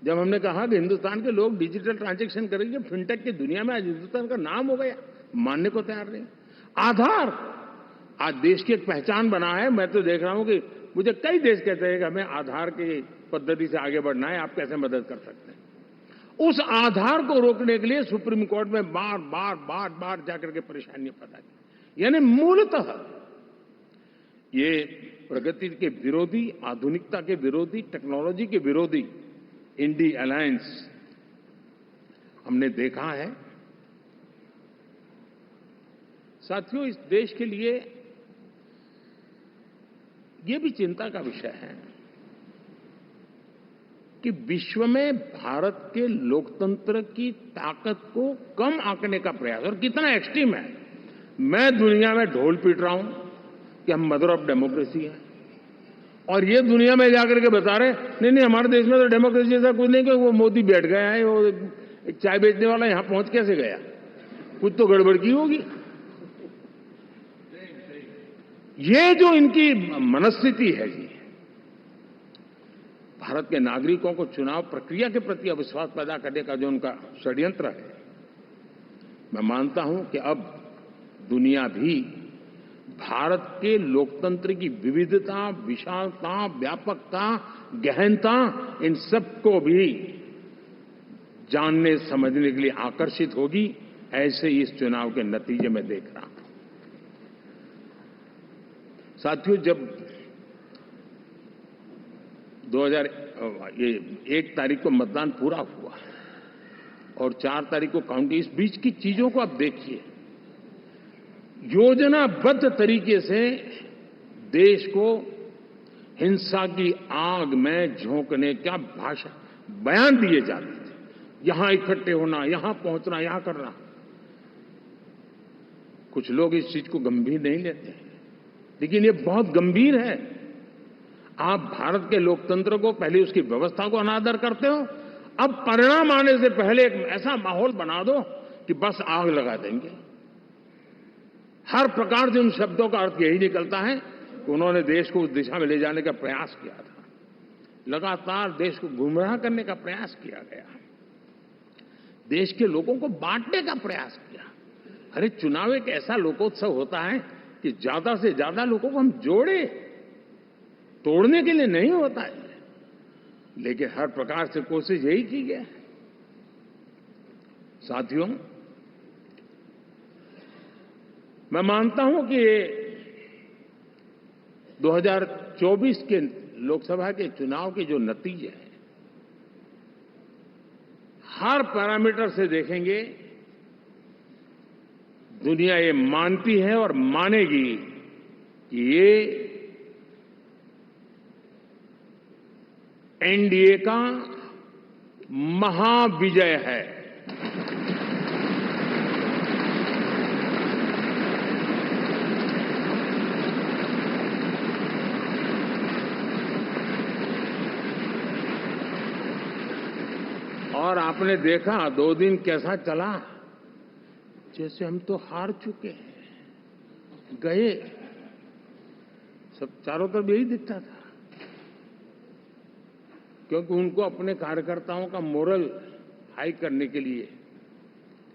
जब हमने कहा कि हिंदुस्तान के लोग डिजिटल ट्रांजैक्शन करेंगे, फिनटेक की दुनिया में आज हिंदुस्तान का नाम हो गया, मानने को तैयार नहीं। आधार आज देश की एक पहचान बना है। मैं तो देख रहा हूं कि मुझे कई देश कहते हैं कि हमें आधार की पद्धति से आगे बढ़ना है, आप कैसे मदद कर सकते हैं। उस आधार को रोकने के लिए सुप्रीम कोर्ट में बार बार जाकर के परेशानियां पैदा की। यानी मूलतः ये प्रगति के विरोधी, आधुनिकता के विरोधी, टेक्नोलॉजी के विरोधी इंडी अलायंस हमने देखा है। साथियों, इस देश के लिए ये भी चिंता का विषय है कि विश्व में भारत के लोकतंत्र की ताकत को कम आंकने का प्रयास, और कितना एक्सट्रीम है। मैं दुनिया में ढोल पीट रहा हूं कि हम मदर ऑफ डेमोक्रेसी है, और ये दुनिया में जाकर के बता रहे नहीं हमारे देश में तो डेमोक्रेसी ऐसा कुछ नहीं, कि वो मोदी बैठ गया है, वो एक चाय बेचने वाला यहां पहुंच कैसे गया, कुछ तो गड़बड़ की होगी। ये जो इनकी मनस्थिति है जी, भारत के नागरिकों को चुनाव प्रक्रिया के प्रति अविश्वास पैदा करने का जो उनका षड्यंत्र है, मैं मानता हूं कि अब दुनिया भी भारत के लोकतंत्र की विविधता, विशालता, व्यापकता, गहनता, इन सबको भी जानने समझने के लिए आकर्षित होगी। ऐसे ही इस चुनाव के नतीजे में देख रहा हूं। साथियों, जब 1 तारीख को मतदान पूरा हुआ और 4 तारीख को काउंटिंग, इस बीच की चीजों को आप देखिए। योजनाबद्ध तरीके से देश को हिंसा की आग में झोंकने का बयान दिए जाते थे। यहां इकट्ठे होना, यहां पहुंचना, यहां करना। कुछ लोग इस चीज को गंभीर नहीं लेते, लेकिन ये बहुत गंभीर है। आप भारत के लोकतंत्र को, पहले उसकी व्यवस्था को अनादर करते हो, अब परिणाम आने से पहले एक ऐसा माहौल बना दो कि बस आग लगा देंगे। हर प्रकार से उन शब्दों का अर्थ यही निकलता है कि उन्होंने देश को उस दिशा में ले जाने का प्रयास किया था। लगातार देश को गुमराह करने का प्रयास किया गया, देश के लोगों को बांटने का प्रयास किया। अरे, चुनाव एक ऐसा लोकोत्सव होता है कि ज्यादा से ज्यादा लोगों को हम जोड़े, तोड़ने के लिए नहीं होता है। लेकिन हर प्रकार से कोशिश यही की गई। साथियों, मैं मानता हूं कि 2024 के लोकसभा के चुनाव के जो नतीजे हैं, हर पैरामीटर से देखेंगे, दुनिया ये मानती है और मानेगी कि ये एनडीए का महाविजय है। और आपने देखा 2 दिन कैसा चला, जैसे हम तो हार चुके हैं, गए। सब चारों तरफ यही दिखता था, क्योंकि उनको अपने कार्यकर्ताओं का मोरल हाई करने के लिए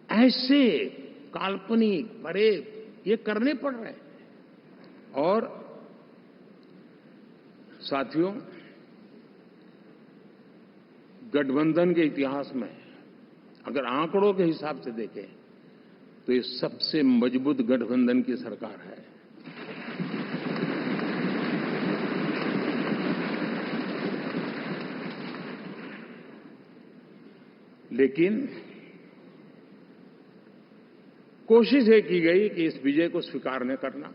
ऐसे काल्पनिक परेड ये करने पड़ रहे हैं। और साथियों, गठबंधन के इतिहास में अगर आंकड़ों के हिसाब से देखें तो ये सबसे मजबूत गठबंधन की सरकार है। लेकिन कोशिश ये की गई कि इस विजय को स्वीकार न करना,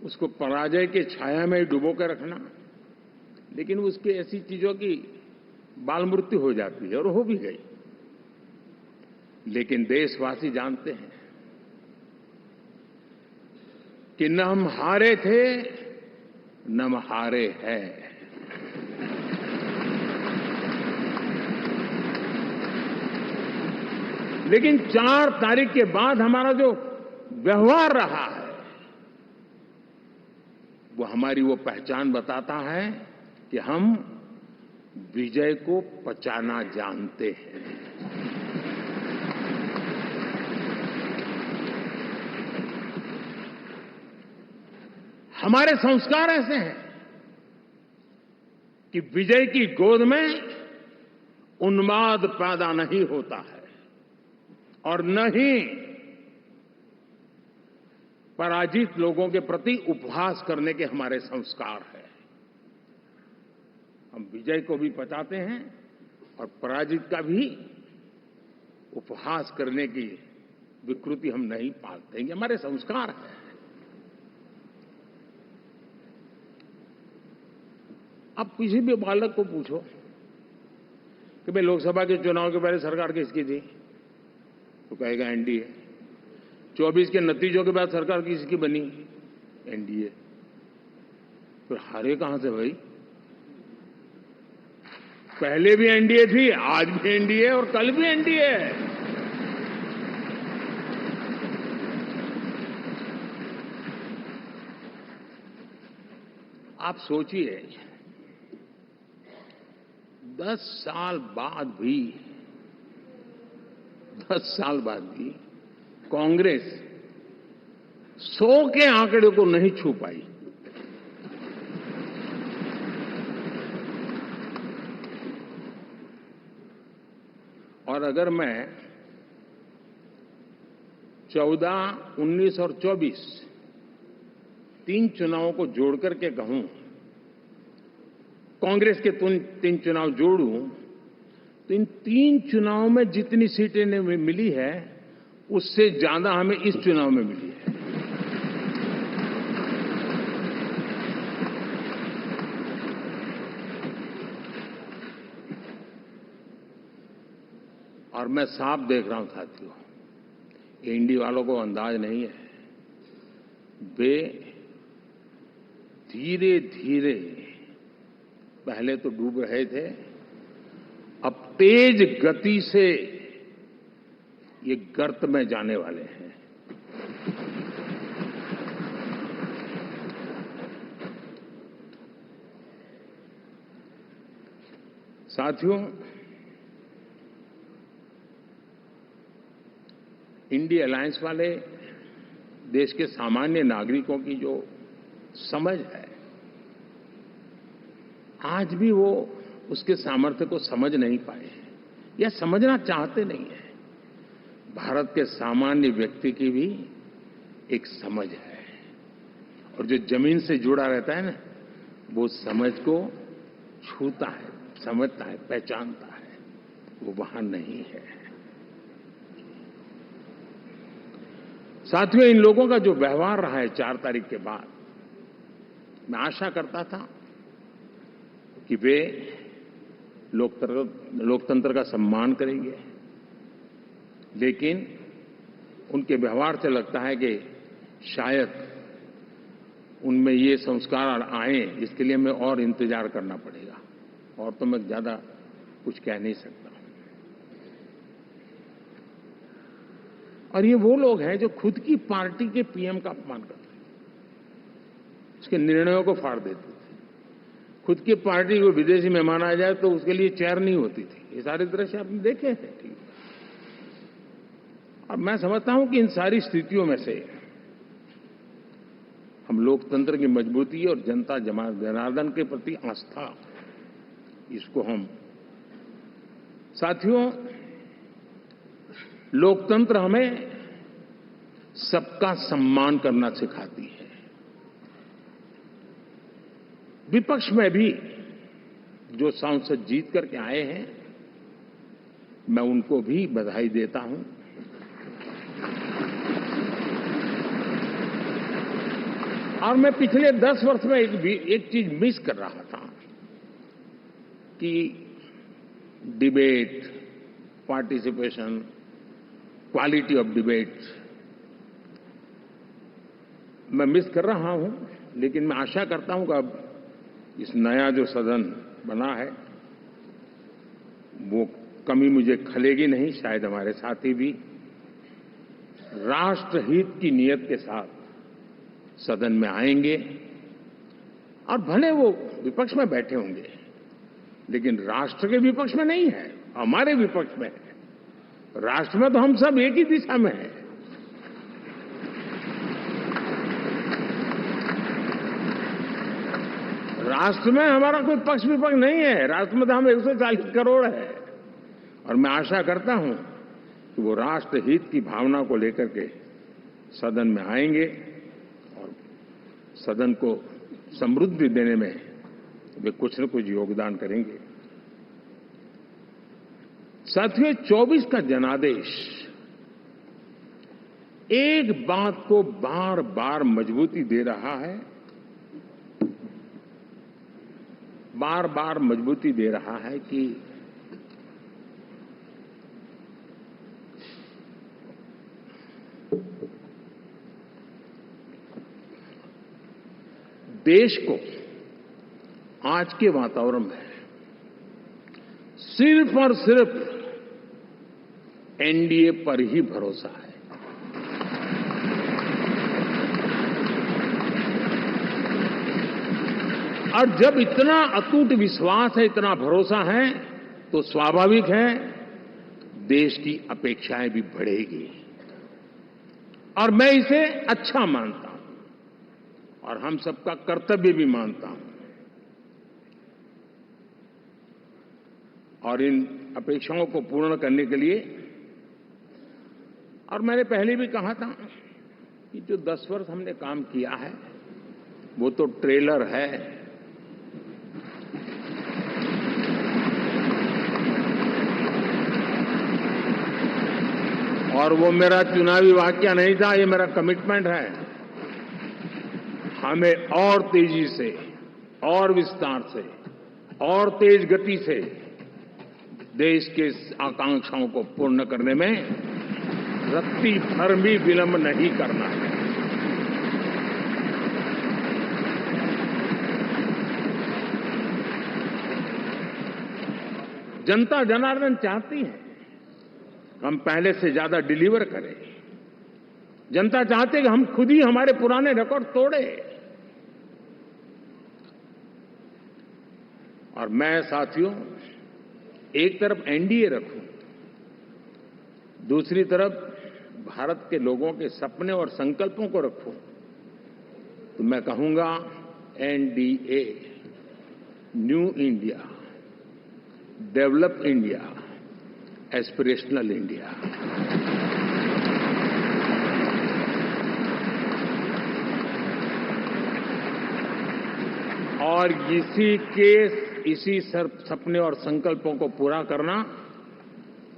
उसको पराजय के छाया में डुबो कर रखना, लेकिन उसकी ऐसी चीजों की बाल मृत्यु हो जाती है, और हो भी गई। लेकिन देशवासी जानते हैं कि न हम हारे थे न हम हारे हैं। लेकिन 4 तारीख के बाद हमारा जो व्यवहार रहा है वो हमारी वो पहचान बताता है कि हम विजय को पचाना जानते हैं। हमारे संस्कार ऐसे हैं कि विजय की गोद में उन्माद पैदा नहीं होता है और न ही पराजित लोगों के प्रति उपहास करने के हमारे संस्कार हैं। हम विजय को भी पचाते हैं और पराजित का भी उपहास करने की विकृति हम नहीं पालते, ये हमारे संस्कार हैं। अब किसी भी बालक को पूछो कि भाई लोकसभा के चुनाव के पहले सरकार किसकी थी, तो कहेगा एनडीए। 24 के नतीजों के बाद सरकार किसकी बनी, एनडीए। फिर हारे कहां से भाई? पहले भी एनडीए थी, आज भी एनडीए और कल भी एनडीए है। आप सोचिए 10 साल बाद भी कांग्रेस 100 के आंकड़े को नहीं छू पाई। और अगर मैं 14, 19 और 24 3 चुनावों को जोड़ करके कहूं, कांग्रेस के 3 चुनाव जोड़ूं, तो इन 3 चुनावों में जितनी सीटें मिली है उससे ज्यादा हमें इस चुनाव में मिली है। और मैं साफ देख रहा हूं साथियों, एनडीए वालों को अंदाज नहीं है, वे धीरे धीरे पहले तो डूब रहे थे, अब तेज गति से ये गर्त में जाने वाले हैं। साथियों, इंडिया अलायंस वाले देश के सामान्य नागरिकों की जो समझ है, आज भी वो उसके सामर्थ्य को समझ नहीं पाए या समझना चाहते नहीं है। भारत के सामान्य व्यक्ति की भी एक समझ है, और जो जमीन से जुड़ा रहता है ना, वो समझ को छूता है, समझता है, पहचानता है। वो वहां नहीं है। साथियों, इन लोगों का जो व्यवहार रहा है 4 तारीख के बाद, मैं आशा करता था कि वे लोकतंत्र का सम्मान करेंगे, लेकिन उनके व्यवहार से लगता है कि शायद उनमें ये संस्कार आए, इसके लिए हमें और इंतजार करना पड़ेगा। और तो मैं ज्यादा कुछ कह नहीं सकता। और ये वो लोग हैं जो खुद की पार्टी के पीएम का अपमान करते हैं, उसके निर्णयों को फाड़ देते थे। खुद की पार्टी को विदेशी मेहमान आ जाए तो उसके लिए चेयर नहीं होती थी। ये सारे दृश्य आपने देखे हैं। ठीक, और मैं समझता हूं कि इन सारी स्थितियों में से हम लोकतंत्र की मजबूती और जनता जनार्दन के प्रति आस्था, इसको हम, साथियों, लोकतंत्र हमें सबका सम्मान करना सिखाती है। विपक्ष में भी जो सांसद जीत करके आए हैं, मैं उनको भी बधाई देता हूं। और मैं पिछले 10 वर्ष में एक चीज मिस कर रहा था कि debate, participation, quality of debate मैं मिस कर रहा हूं। लेकिन मैं आशा करता हूं कि अब इस नया जो सदन बना है वो कमी मुझे खलेगी नहीं। शायद हमारे साथी भी राष्ट्रहित की नियत के साथ सदन में आएंगे, और भले वो विपक्ष में बैठे होंगे, लेकिन राष्ट्र के विपक्ष में नहीं है, हमारे विपक्ष में है। राष्ट्र में तो हम सब एक ही दिशा में हैं। राष्ट्र में हमारा कोई पक्ष विपक्ष नहीं है। राष्ट्र में तो हम 140 करोड़ है। और मैं आशा करता हूं कि वो राष्ट्र हित की भावना को लेकर के सदन में आएंगे और सदन को समृद्धि देने में वे कुछ न कुछ योगदान करेंगे। साथियों, 24 का जनादेश एक बात को बार बार मजबूती दे रहा है, बार बार मजबूती दे रहा है कि देश को आज के वातावरण में सिर्फ और सिर्फ एनडीए पर ही भरोसा है। और जब इतना अटूट विश्वास है, इतना भरोसा है, तो स्वाभाविक है देश की अपेक्षाएं भी बढ़ेगी। और मैं इसे अच्छा मानता हूं और हम सबका कर्तव्य भी मानता हूं। और इन अपेक्षाओं को पूर्ण करने के लिए, और मैंने पहले भी कहा था कि जो 10 वर्ष हमने काम किया है वो तो ट्रेलर है। और वो मेरा चुनावी वाक्य नहीं था, ये मेरा कमिटमेंट है। हमें और तेजी से, और विस्तार से, और तेज गति से देश के आकांक्षाओं को पूर्ण करने में रत्ती भर भी विलंब नहीं करना है। जनता जनार्दन चाहती है हम पहले से ज्यादा डिलीवर करें। जनता चाहती है कि हम खुद ही हमारे पुराने रिकॉर्ड तोड़े। और मैं साथियों, एक तरफ एनडीए रखूं, दूसरी तरफ भारत के लोगों के सपने और संकल्पों को रखूं, तो मैं कहूंगा NDA, new India, develop India, aspirational India. और इसी सपने और संकल्पों को पूरा करना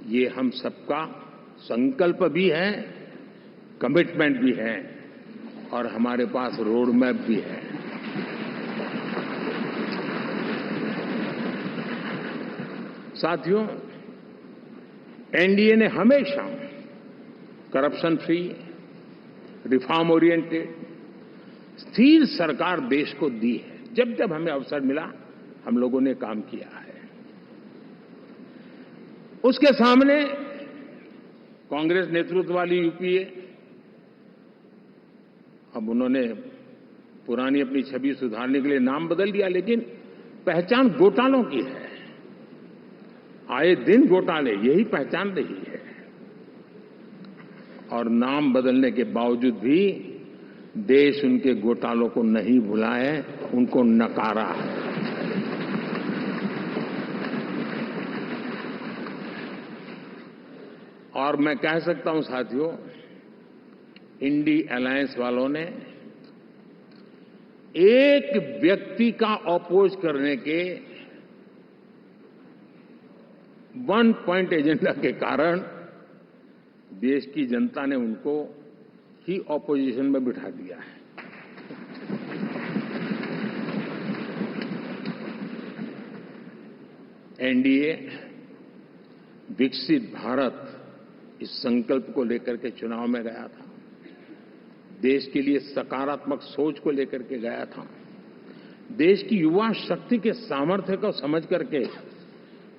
ये हम सबका संकल्प भी है, कमिटमेंट भी है और हमारे पास रोड मैप भी है। साथियों, एनडीए ने हमेशा करप्शन फ्री, रिफॉर्म ओरिएंटेड, स्थिर सरकार देश को दी है। जब जब हमें अवसर मिला हम लोगों ने काम किया है। उसके सामने कांग्रेस नेतृत्व वाली यूपीए, अब उन्होंने पुरानी अपनी छवि सुधारने के लिए नाम बदल दिया, लेकिन पहचान घोटालों की है। आए दिन घोटाले, यही पहचान रही है। और नाम बदलने के बावजूद भी देश उनके घोटालों को नहीं भुलाए, उनको नकारा है। और मैं कह सकता हूं साथियों, इंडी अलायंस वालों ने एक व्यक्ति का अपोज करने के वन पॉइंट एजेंडा के कारण देश की जनता ने उनको ही ऑपोजिशन में बिठा दिया है। एनडीए विकसित भारत इस संकल्प को लेकर के चुनाव में गया था। देश के लिए सकारात्मक सोच को लेकर के गया था। देश की युवा शक्ति के सामर्थ्य को समझ करके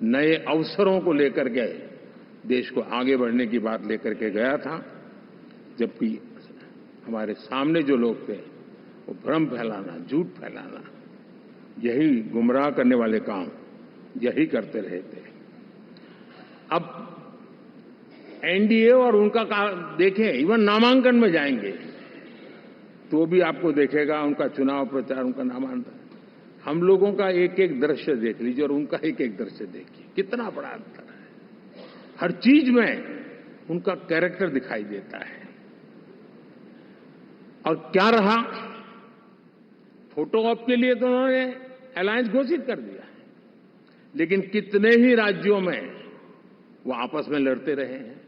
नए अवसरों को लेकर के देश को आगे बढ़ने की बात लेकर के गया था। जबकि हमारे सामने जो लोग थे वो भ्रम फैलाना, झूठ फैलाना, यही गुमराह करने वाले काम यही करते रहे थे। अब एनडीए और उनका देखें, इवन नामांकन में जाएंगे तो भी आपको देखेगा उनका चुनाव प्रचार, उनका नामांकन, हम लोगों का एक एक दृश्य देख लीजिए और उनका एक एक दृश्य देखिए, कितना बड़ा अंतर है। हर चीज में उनका कैरेक्टर दिखाई देता है। और क्या रहा, फोटो ऑप के लिए तो उन्होंने अलायंस घोषित कर दिया, लेकिन कितने ही राज्यों में वो आपस में लड़ते रहे हैं,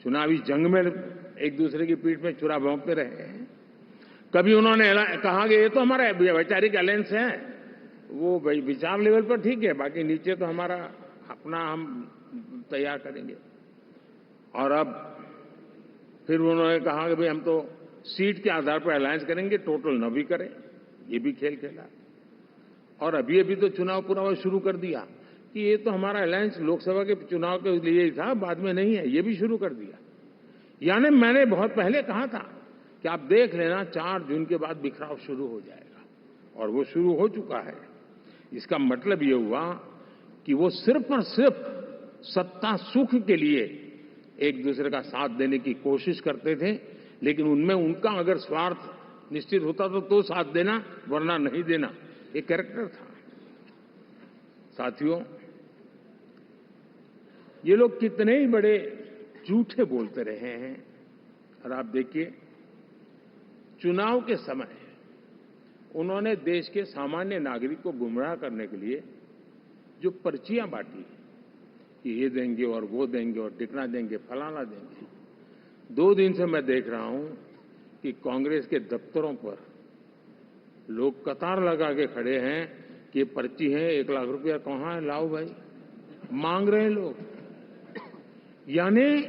चुनावी जंग में एक दूसरे की पीठ में छुरा भोंकते रहे हैं। कभी उन्होंने कहा कि ये तो हमारा वैचारिक अलायंस है, वो विचार लेवल पर ठीक है, बाकी नीचे तो हमारा अपना हम तैयार करेंगे। और अब फिर उन्होंने कहा कि भाई हम तो सीट के आधार पर अलायंस करेंगे, टोटल न भी करें, ये भी खेल खेला। और अभी अभी तो चुनाव पूरा शुरू कर दिया कि ये तो हमारा अलायंस लोकसभा के चुनाव के लिए ही था, बाद में नहीं है, ये भी शुरू कर दिया। यानी मैंने बहुत पहले कहा था कि आप देख लेना 4 जून के बाद बिखराव शुरू हो जाएगा, और वो शुरू हो चुका है। इसका मतलब ये हुआ कि वो सिर्फ और सिर्फ सत्ता सुख के लिए एक दूसरे का साथ देने की कोशिश करते थे, लेकिन उनमें उनका अगर स्वार्थ निश्चित होता तो साथ देना, वरना नहीं देना, ये कैरेक्टर था। साथियों, ये लोग कितने ही बड़े झूठे बोलते रहे हैं। और आप देखिए, चुनाव के समय उन्होंने देश के सामान्य नागरिक को गुमराह करने के लिए जो पर्चियां बांटी कि ये देंगे और वो देंगे और टिकना देंगे, फलाना देंगे, 2 दिन से मैं देख रहा हूं कि कांग्रेस के दफ्तरों पर लोग कतार लगा के खड़े हैं कि ये पर्ची है, 1 लाख रुपया कहां है, लाओ भाई, मांग रहे हैं लोग। यानी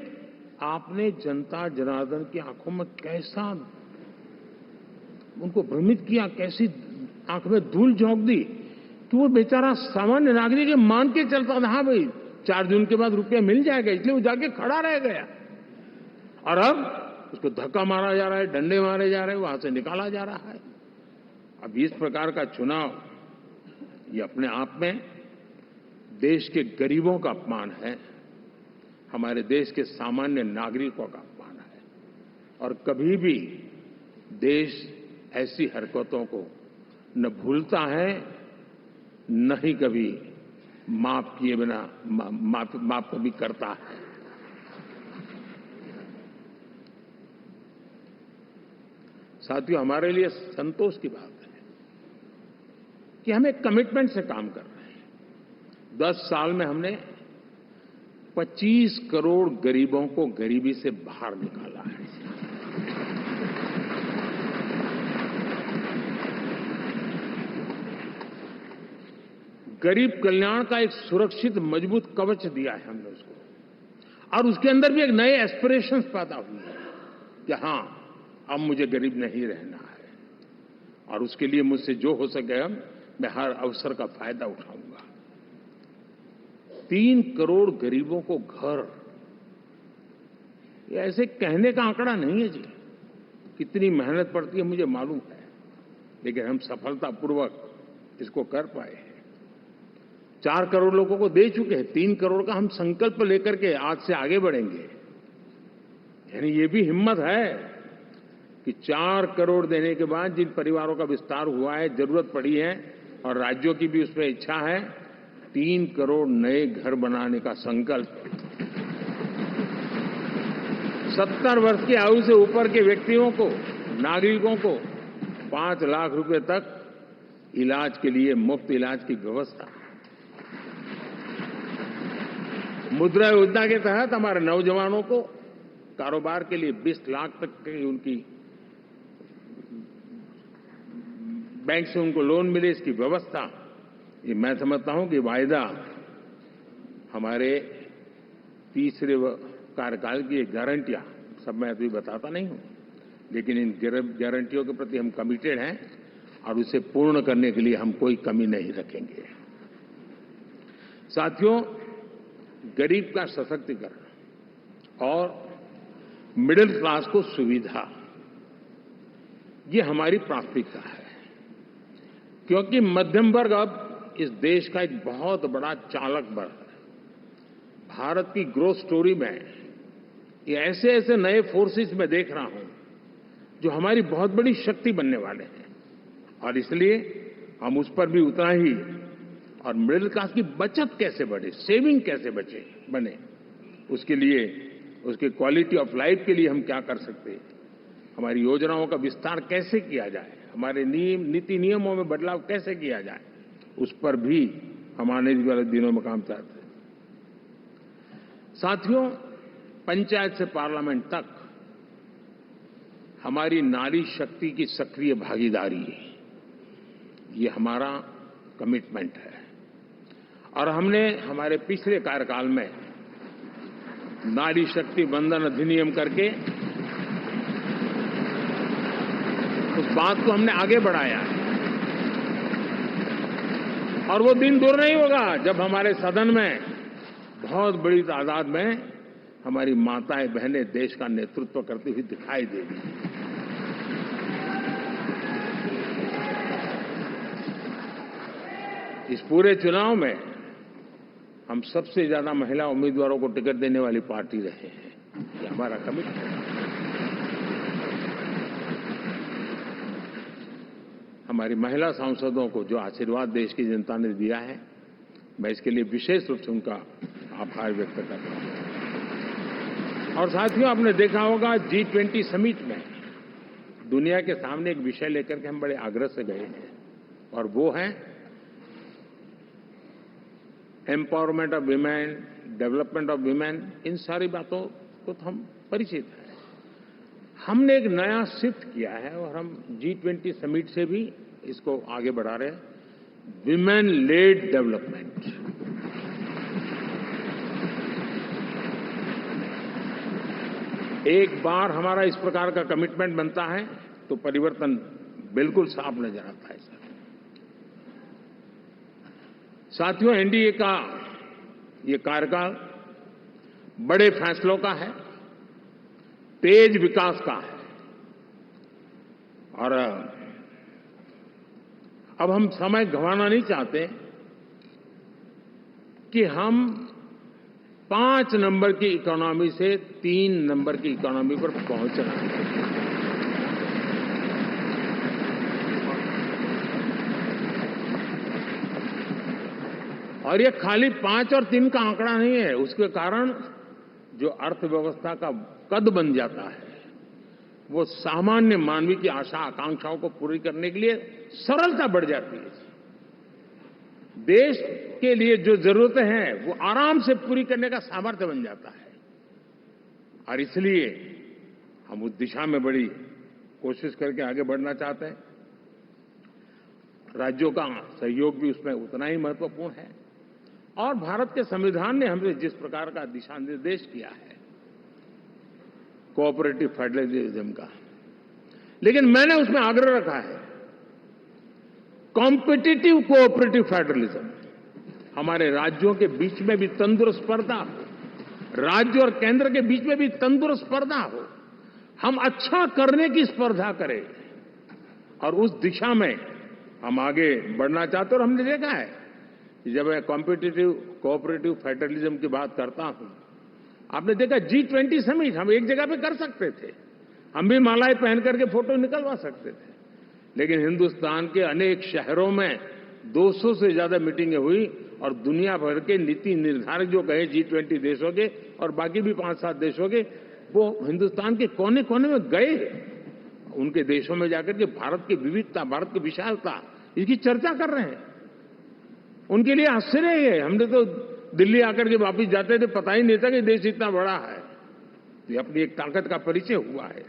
आपने जनता जनार्दन की आंखों में कैसा उनको भ्रमित किया, कैसी आंख में धूल झोंक दी कि वो बेचारा सामान्य नागरिक मान के चलता था, हाँ भाई 4 जून के बाद रुपया मिल जाएगा, इसलिए वो जाके खड़ा रह गया। और अब उसको धक्का मारा जा रहा है, डंडे मारे जा रहे हैं, वहां से निकाला जा रहा है। अब इस प्रकार का चुनाव ये अपने आप में देश के गरीबों का अपमान है, हमारे देश के सामान्य नागरिकों का अपमान है। और कभी भी देश ऐसी हरकतों को न भूलता है, न ही कभी माफ किए बिना माफ कभी करता है। साथियों, हमारे लिए संतोष की बात है कि हम एक कमिटमेंट से काम कर रहे हैं। 10 साल में हमने 25 करोड़ गरीबों को गरीबी से बाहर निकाला है। गरीब कल्याण का एक सुरक्षित मजबूत कवच दिया है हमने उसको, और उसके अंदर भी एक नए एस्पिरेशंस पैदा हुए हैं कि हां, अब मुझे गरीब नहीं रहना है, और उसके लिए मुझसे जो हो सके मैं हर अवसर का फायदा उठाऊंगा। 3 करोड़ गरीबों को घर, ये ऐसे कहने का आंकड़ा नहीं है जी, कितनी मेहनत पड़ती है मुझे मालूम है, लेकिन हम सफलतापूर्वक इसको कर पाए हैं। 4 करोड़ लोगों को दे चुके हैं, 3 करोड़ का हम संकल्प लेकर के आज से आगे बढ़ेंगे। यानी ये भी हिम्मत है कि 4 करोड़ देने के बाद जिन परिवारों का विस्तार हुआ है, जरूरत पड़ी है और राज्यों की भी उसमें इच्छा है, 3 करोड़ नए घर बनाने का संकल्प। 70 वर्ष की आयु से ऊपर के व्यक्तियों को, नागरिकों को 5 लाख रुपए तक इलाज के लिए मुफ्त इलाज की व्यवस्था। मुद्रा योजना के तहत हमारे नौजवानों को कारोबार के लिए 20 लाख तक की उनकी बैंक से उनको लोन मिले, इसकी व्यवस्था। ये मैं समझता हूं कि वायदा हमारे तीसरे कार्यकाल की एक गारंटियां, सब मैं अभी बताता नहीं हूं, लेकिन इन गारंटियों के प्रति हम कमिटेड हैं और उसे पूर्ण करने के लिए हम कोई कमी नहीं रखेंगे। साथियों, गरीब का सशक्तिकरण और मिडिल क्लास को सुविधा, ये हमारी प्राथमिकता है, क्योंकि मध्यम वर्ग अब इस देश का एक बहुत बड़ा चालक बल है। भारत की ग्रोथ स्टोरी में ये ऐसे ऐसे नए फोर्सेस मैं देख रहा हूं जो हमारी बहुत बड़ी शक्ति बनने वाले हैं, और इसलिए हम उस पर भी उतना ही, और मिडिल क्लास की बचत कैसे बढ़े, सेविंग कैसे बने, उसके लिए, उसके क्वालिटी ऑफ लाइफ के लिए हम क्या कर सकते हैं, हमारी योजनाओं का विस्तार कैसे किया जाए, हमारे नीति नियमों में बदलाव कैसे किया जाए, उस पर भी हम आने वाले दिनों में काम चाहते हैं। साथियों, पंचायत से पार्लियामेंट तक हमारी नारी शक्ति की सक्रिय भागीदारी, ये हमारा कमिटमेंट है, और हमने हमारे पिछले कार्यकाल में नारी शक्ति वंदन अधिनियम करके उस बात को हमने आगे बढ़ाया है, और वो दिन दूर नहीं होगा जब हमारे सदन में बहुत बड़ी तादाद में हमारी माताएं बहनें देश का नेतृत्व करती हुई दिखाई देगी। इस पूरे चुनाव में हम सबसे ज्यादा महिला उम्मीदवारों को टिकट देने वाली पार्टी रहे हैं, ये हमारा कमिटमेंट है। हमारी महिला सांसदों को जो आशीर्वाद देश की जनता ने दिया है, मैं इसके लिए विशेष रूप से उनका आभार व्यक्त करता हूं। और साथियों, आपने देखा होगा G20 समिट में दुनिया के सामने एक विषय लेकर के हम बड़े आग्रह से गए हैं, और वो है empowerment of women, development of women. इन सारी बातों को तो हम परिचित हैं। हमने एक नया शिफ्ट किया है और हम G20 समिट से भी इसको आगे बढ़ा रहे हैं, विमेन लेड डेवलपमेंट। एक बार हमारा इस प्रकार का कमिटमेंट बनता है तो परिवर्तन बिल्कुल साफ नजर आता है। साथियों, एनडीए का ये कार्यकाल बड़े फैसलों का है, तेज विकास का है, और अब हम समय गंवाना नहीं चाहते कि हम 5 नंबर की इकोनॉमी से 3 नंबर की इकोनॉमी पर पहुंचना है। और ये खाली 5 और 3 का आंकड़ा नहीं है, उसके कारण जो अर्थव्यवस्था का कद बन जाता है, वो सामान्य मानवी की आशा आकांक्षाओं को पूरी करने के लिए सरलता बढ़ जाती है। देश के लिए जो जरूरतें हैं वो आराम से पूरी करने का सामर्थ्य बन जाता है। और इसलिए हम उस दिशा में बड़ी कोशिश करके आगे बढ़ना चाहते हैं। राज्यों का सहयोग भी उसमें उतना ही महत्वपूर्ण है। और भारत के संविधान ने हमें जिस प्रकार का दिशा निर्देश किया है कोऑपरेटिव फेडरलिज्म का, लेकिन मैंने उसमें आग्रह रखा है कॉम्पिटिटिव कोऑपरेटिव फेडरलिज्म। हमारे राज्यों के बीच में भी तंदुरुस्त स्पर्धा हो, राज्य और केंद्र के बीच में भी तंदुरुस्त स्पर्धा हो, हम अच्छा करने की स्पर्धा करें और उस दिशा में हम आगे बढ़ना चाहते हैं। और हमने देखा है कि जब मैं कॉम्पिटिटिव कोऑपरेटिव फेडरलिज्म की बात करता हूं, आपने देखा G20 समिट हम एक जगह पे कर सकते थे, हम भी मालाएं पहन करके फोटो निकलवा सकते थे, लेकिन हिंदुस्तान के अनेक शहरों में 200 से ज्यादा मीटिंगें हुई और दुनिया भर के नीति निर्धारक जो कहे G20 देशों के और बाकी भी 5-7 देशों के, वो हिंदुस्तान के कोने कोने में गए, उनके देशों में जाकर के भारत की विविधता, भारत की विशालता, इसकी चर्चा कर रहे हैं। उनके लिए आश्चर्य है। हमने तो दिल्ली आकर के वापिस जाते थे, पता ही नहीं था कि देश इतना बड़ा है। ये अपनी एक ताकत का परिचय हुआ है।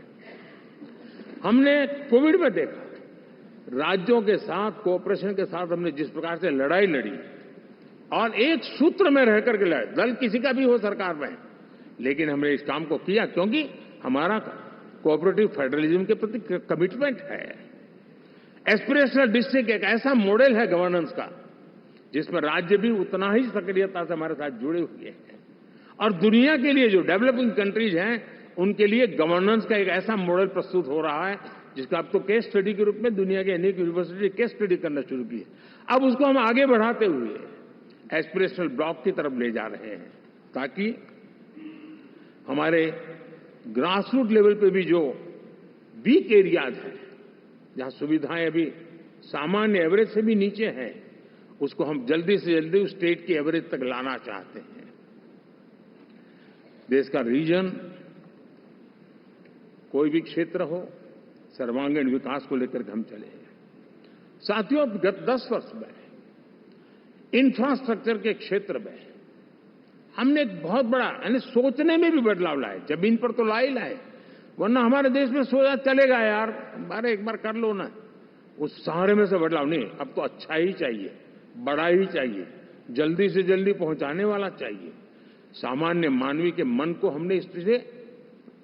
हमने कोविड में देखा, राज्यों के साथ कोऑपरेशन के साथ हमने जिस प्रकार से लड़ाई लड़ी और एक सूत्र में रह करके लड़े, दल किसी का भी हो सरकार में, लेकिन हमने इस काम को किया क्योंकि हमारा कोऑपरेटिव फेडरलिज्म के प्रति कमिटमेंट है। एस्पिरेशनल डिस्ट्रिक्ट एक ऐसा मॉडल है गवर्नेंस का जिसमें राज्य भी उतना ही सक्रियता से हमारे साथ जुड़े हुए हैं। और दुनिया के लिए जो डेवलपिंग कंट्रीज हैं उनके लिए गवर्नेंस का एक ऐसा मॉडल प्रस्तुत हो रहा है जिसका अब तो केस स्टडी के रूप में दुनिया के अनेक यूनिवर्सिटी केस स्टडी करना शुरू की है। अब उसको हम आगे बढ़ाते हुए एस्पिरेशनल ब्लॉक की तरफ ले जा रहे हैं ताकि हमारे ग्रासरूट लेवल पे भी जो वीक एरियाज हैं, जहां सुविधाएं अभी सामान्य एवरेज से भी नीचे हैं, उसको हम जल्दी से जल्दी उस स्टेट की एवरेज तक लाना चाहते हैं। देश का रीजन कोई भी क्षेत्र हो, सर्वांगीण विकास को लेकर के हम चले हैं। साथियों, गत 10 वर्ष में इंफ्रास्ट्रक्चर के क्षेत्र में हमने एक बहुत बड़ा यानी सोचने में भी बदलाव लाए। जमीन पर तो लाए, वरना हमारे देश में सोचा चलेगा यार, अरे एक बार कर लो ना, उस सारे में से बदलाव नहीं। अब तो अच्छा ही चाहिए, बड़ा ही चाहिए, जल्दी से जल्दी पहुंचाने वाला चाहिए। सामान्य मानवीय के मन को हमने इस तरह से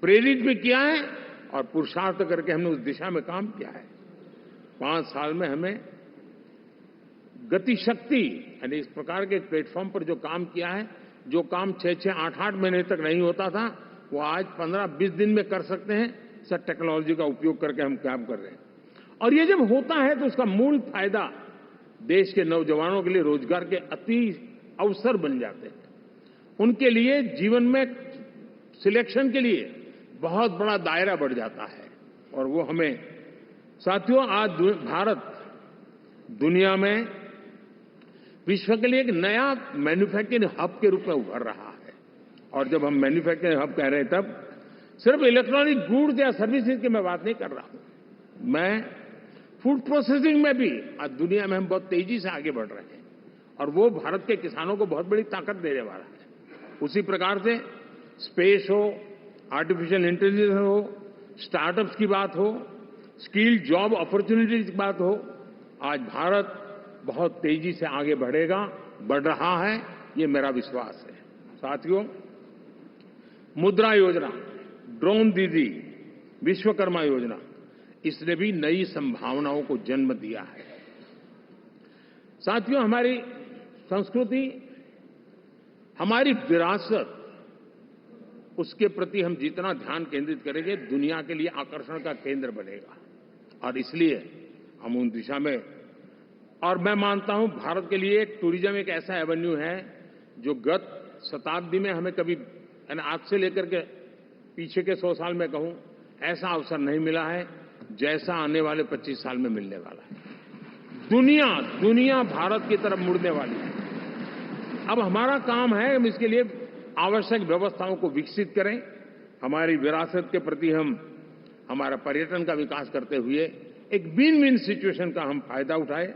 प्रेरित भी किया है और पुरुषार्थ करके हमने उस दिशा में काम किया है। 5 साल में हमें गति शक्ति यानी इस प्रकार के प्लेटफॉर्म पर जो काम किया है, जो काम 6-6, 8-8 महीने तक नहीं होता था, वो आज 15-20 दिन में कर सकते हैं। सर टेक्नोलॉजी का उपयोग करके हम काम कर रहे हैं और ये जब होता है तो उसका मूल फायदा देश के नौजवानों के लिए रोजगार के अति अवसर बन जाते हैं। उनके लिए जीवन में सिलेक्शन के लिए बहुत बड़ा दायरा बढ़ जाता है और वो हमें साथियों, आज भारत दुनिया में विश्व के लिए एक नया मैन्युफैक्चरिंग हब के रूप में उभर रहा है। और जब हम मैन्युफैक्चरिंग हब कह रहे हैं तब सिर्फ इलेक्ट्रॉनिक गुड्स या सर्विसेज की मैं बात नहीं कर रहा हूं। मैं फूड प्रोसेसिंग में भी आज दुनिया में हम बहुत तेजी से आगे बढ़ रहे हैं और वो भारत के किसानों को बहुत बड़ी ताकत देने वाला है। उसी प्रकार से स्पेस हो, आर्टिफिशियल इंटेलिजेंस हो, स्टार्टअप्स की बात हो, स्किल जॉब अपॉर्चुनिटीज की बात हो, आज भारत बहुत तेजी से आगे बढ़ रहा है, ये मेरा विश्वास है। साथियों, मुद्रा योजना, ड्रोन दीदी, विश्वकर्मा योजना, इसने भी नई संभावनाओं को जन्म दिया है। साथियों, हमारी संस्कृति, हमारी विरासत, उसके प्रति हम जितना ध्यान केंद्रित करेंगे दुनिया के लिए आकर्षण का केंद्र बनेगा और इसलिए हम उन दिशा में, और मैं मानता हूं भारत के लिए टूरिज्म एक ऐसा एवेन्यू है जो गत शताब्दी में हमें कभी आज से लेकर के पीछे के 100 साल में कहूं ऐसा अवसर नहीं मिला है जैसा आने वाले 25 साल में मिलने वाला है। दुनिया भारत की तरफ मुड़ने वाली है। अब हमारा काम है हम इसके लिए आवश्यक व्यवस्थाओं को विकसित करें, हमारी विरासत के प्रति हम हमारा पर्यटन का विकास करते हुए एक विन विन सिचुएशन का हम फायदा उठाएं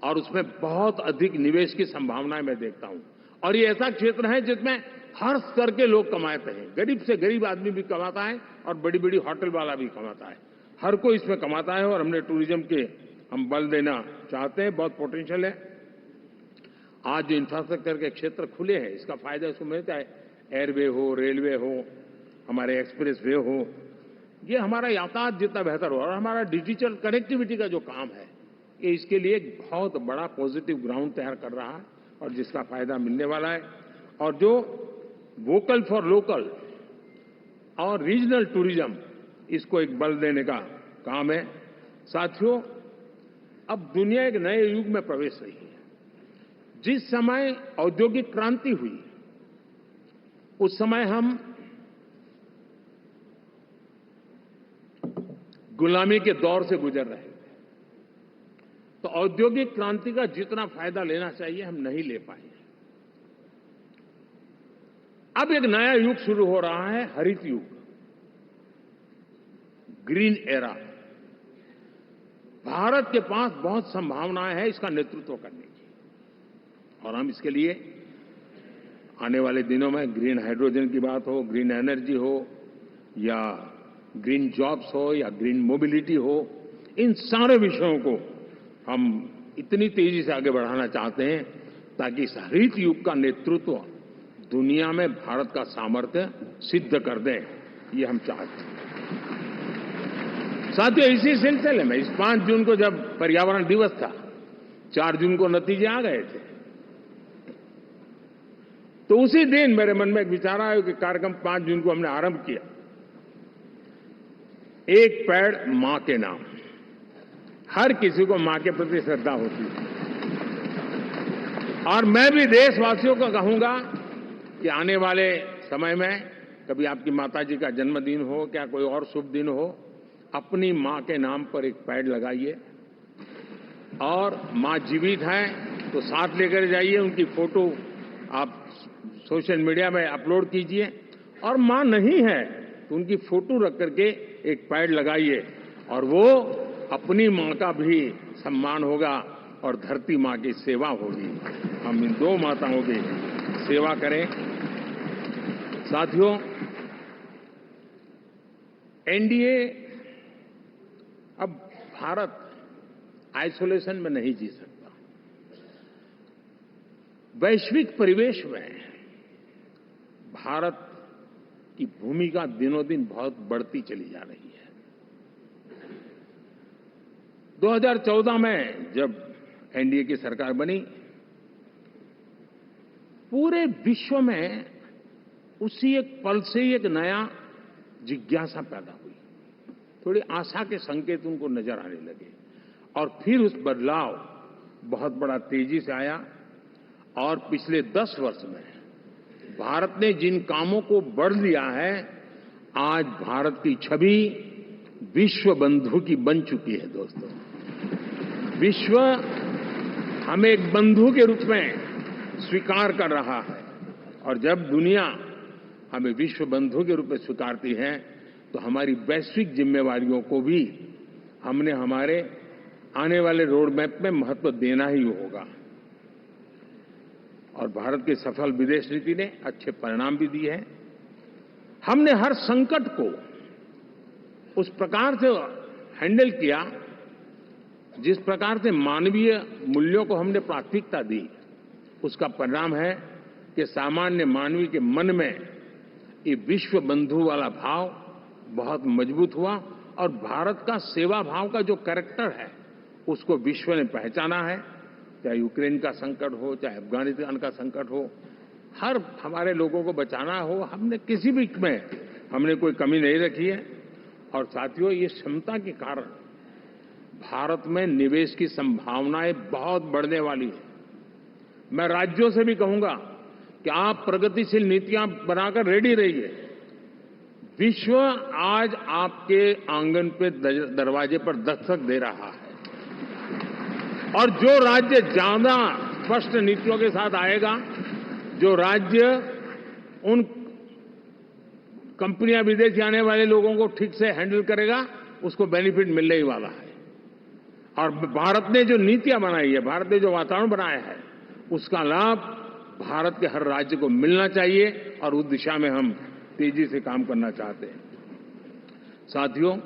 और उसमें बहुत अधिक निवेश की संभावनाएं मैं देखता हूं। और ये ऐसा क्षेत्र है जिसमें हर स्तर के लोग कमाते हैं। गरीब से गरीब आदमी भी कमाता है और बड़ी बड़ी होटल वाला भी कमाता है। हर कोई इसमें कमाता है और हमने टूरिज्म के हम बल देना चाहते हैं। बहुत पोटेंशियल है। आज जो इंफ्रास्ट्रक्चर के क्षेत्र खुले हैं, इसका फायदा इसको मिलता है। एयरवे हो, रेलवे हो, हमारे एक्सप्रेस वे हो, ये हमारा यातायात जितना बेहतर हो और हमारा डिजिटल कनेक्टिविटी का जो काम है, ये इसके लिए एक बहुत बड़ा पॉजिटिव ग्राउंड तैयार कर रहा है और जिसका फायदा मिलने वाला है। और जो वोकल फॉर लोकल और रीजनल टूरिज्म, इसको एक बल देने का काम है। साथियों, अब दुनिया एक नए युग में प्रवेश रही है। जिस समय औद्योगिक क्रांति हुई, उस समय हम गुलामी के दौर से गुजर रहे थे। तो औद्योगिक क्रांति का जितना फायदा लेना चाहिए, हम नहीं ले पाए। अब एक नया युग शुरू हो रहा है, हरित युग, ग्रीन एरा। भारत के पास बहुत संभावनाएं हैं इसका नेतृत्व करने की और हम इसके लिए आने वाले दिनों में ग्रीन हाइड्रोजन की बात हो, ग्रीन एनर्जी हो या ग्रीन जॉब्स हो या ग्रीन मोबिलिटी हो, इन सारे विषयों को हम इतनी तेजी से आगे बढ़ाना चाहते हैं ताकि इस हरित युग का नेतृत्व दुनिया में भारत का सामर्थ्य सिद्ध कर दें, ये हम चाहते हैं। साथियों, इसी सिलसिले में इस 5 जून को जब पर्यावरण दिवस था, 4 जून को नतीजे आ गए थे, तो उसी दिन मेरे मन में एक विचार आया कि कार्यक्रम 5 जून को हमने आरंभ किया, एक पेड़ मां के नाम। हर किसी को मां के प्रति श्रद्धा होती है और मैं भी देशवासियों को कहूंगा कि आने वाले समय में कभी आपकी माताजी का जन्मदिन हो, क्या कोई और शुभ दिन हो, अपनी मां के नाम पर एक पेड़ लगाइए और मां जीवित हैं तो साथ लेकर जाइए, उनकी फोटो आप सोशल मीडिया में अपलोड कीजिए और मां नहीं है तो उनकी फोटो रख करके एक पेड़ लगाइए और वो अपनी मां का भी सम्मान होगा और धरती मां की सेवा होगी। हम इन 2 माताओं की सेवा करें। साथियों, एनडीए, अब भारत आइसोलेशन में नहीं जी सकता। वैश्विक परिवेश में भारत की भूमिका दिनों दिन बहुत बढ़ती चली जा रही है। 2014 में जब एनडीए की सरकार बनी, पूरे विश्व में उसी एक पल से ही एक नया जिज्ञासा पैदा हुई। थोड़ी आशा के संकेत उनको नजर आने लगे और फिर उस बदलाव बहुत बड़ा तेजी से आया और पिछले 10 वर्ष में भारत ने जिन कामों को बढ़ लिया है, आज भारत की छवि विश्व बंधु की बन चुकी है। दोस्तों, विश्व हमें एक बंधु के रूप में स्वीकार कर रहा है और जब दुनिया हमें विश्व बंधु के रूप में स्वीकारती है तो हमारी वैश्विक जिम्मेवारियों को भी हमने हमारे आने वाले रोड मैप में महत्व देना ही होगा। और भारत की सफल विदेश नीति ने अच्छे परिणाम भी दिए हैं। हमने हर संकट को उस प्रकार से हैंडल किया जिस प्रकार से मानवीय मूल्यों को हमने प्राथमिकता दी। उसका परिणाम है कि सामान्य मानवी के मन में ये विश्व बंधु वाला भाव बहुत मजबूत हुआ और भारत का सेवा भाव का जो कैरेक्टर है उसको विश्व ने पहचाना है। चाहे यूक्रेन का संकट हो, चाहे अफगानिस्तान का संकट हो, हर हमारे लोगों को बचाना हो, हमने किसी भी में हमने कोई कमी नहीं रखी है। और साथियों, ये क्षमता के कारण भारत में निवेश की संभावनाएं बहुत बढ़ने वाली है। मैं राज्यों से भी कहूंगा कि आप प्रगतिशील नीतियां बनाकर रेडी रहिए। विश्व आज आपके आंगन पे दरवाजे पर दस्तक दे रहा है और जो राज्य ज्यादा स्पष्ट नीतियों के साथ आएगा, जो राज्य उन कंपनियां विदेश आने वाले लोगों को ठीक से हैंडल करेगा, उसको बेनिफिट मिलने ही वाला है। और भारत ने जो नीतियां बनाई है, भारत ने जो वातावरण बनाया है, उसका लाभ भारत के हर राज्य को मिलना चाहिए और उस दिशा में हम तेजी से काम करना चाहते हैं। साथियों,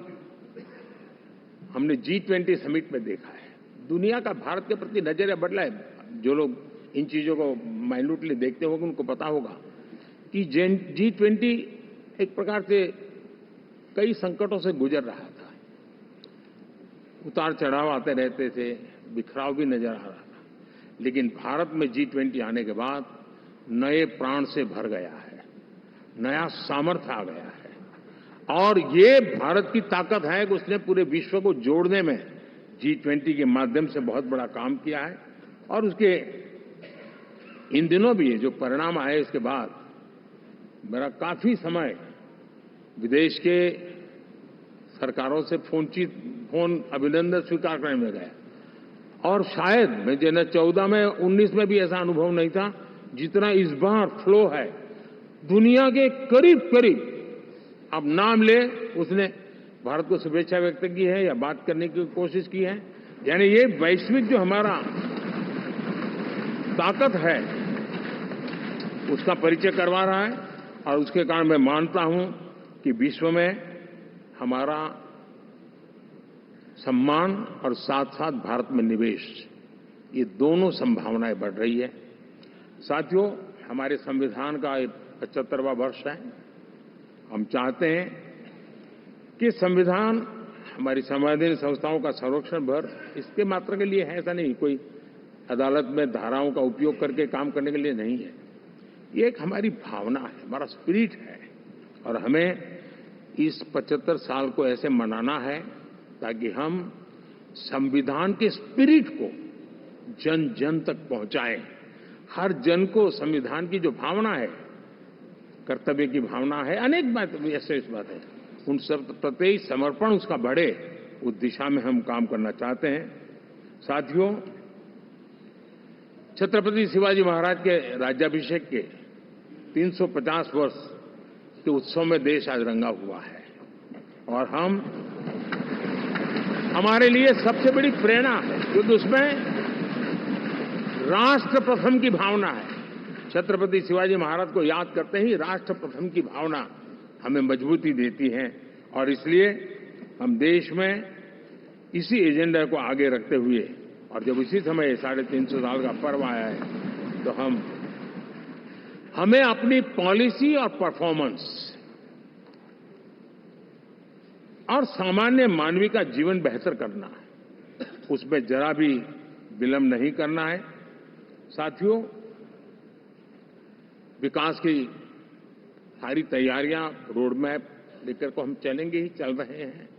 हमने G20 समिट में देखा है, दुनिया का भारत के प्रति नजरिया बदला है। जो लोग इन चीजों को माइन्यूटली देखते होंगे उनको पता होगा कि G20 एक प्रकार से कई संकटों से गुजर रहा था। उतार चढ़ाव आते रहते थे, बिखराव भी नजर आ रहा था, लेकिन भारत में G20 आने के बाद नए प्राण से भर गया है, नया सामर्थ्य आ गया है। और ये भारत की ताकत है कि उसने पूरे विश्व को जोड़ने में G20 के माध्यम से बहुत बड़ा काम किया है। और उसके इन दिनों भी जो परिणाम आए, इसके बाद मेरा काफी समय विदेश के सरकारों से फोन अभिनंदन स्वीकार करने में गया। और शायद मैं 2014 में 19 में भी ऐसा अनुभव नहीं था जितना इस बार फ्लो है। दुनिया के करीब करीब, अब नाम ले, उसने भारत को शुभेच्छा व्यक्त की है या बात करने की कोशिश की है। यानी ये वैश्विक जो हमारा ताकत है उसका परिचय करवा रहा है। और उसके कारण मैं मानता हूं कि विश्व में हमारा सम्मान और साथ साथ भारत में निवेश, ये दोनों संभावनाएं बढ़ रही है। साथियों, हमारे संविधान का 75वां वर्ष है। हम चाहते हैं कि संविधान हमारी संवैधानिक संस्थाओं का संरक्षण भर इसके मात्र के लिए है, ऐसा नहीं, कोई अदालत में धाराओं का उपयोग करके काम करने के लिए नहीं है। ये एक हमारी भावना है, हमारा स्पिरिट है। और हमें इस 75 साल को ऐसे मनाना है ताकि हम संविधान के स्पिरिट को जन जन तक पहुंचाएं। हर जन को संविधान की जो भावना है, कर्तव्य की भावना है, अनेक बात ऐसे इस बात है, उन सब प्रति समर्पण उसका बढ़े, उस दिशा में हम काम करना चाहते हैं। साथियों, छत्रपति शिवाजी महाराज के राज्याभिषेक के 350 वर्ष के उत्सव में देश आज रंगा हुआ है। और हमारे लिए सबसे बड़ी प्रेरणा है क्योंकि उसमें राष्ट्र प्रथम की भावना है। छत्रपति शिवाजी महाराज को याद करते ही राष्ट्र प्रथम की भावना हमें मजबूती देती है। और इसलिए हम देश में इसी एजेंडा को आगे रखते हुए, और जब इसी समय 350 साल का पर्व आया है, तो हमें अपनी पॉलिसी और परफॉर्मेंस और सामान्य मानवीय का जीवन बेहतर करना है, उसमें जरा भी विलंब नहीं करना है। साथियों, विकास की सारी तैयारियां, रोड मैप लेकर को हम चलेंगे ही, चल रहे हैं।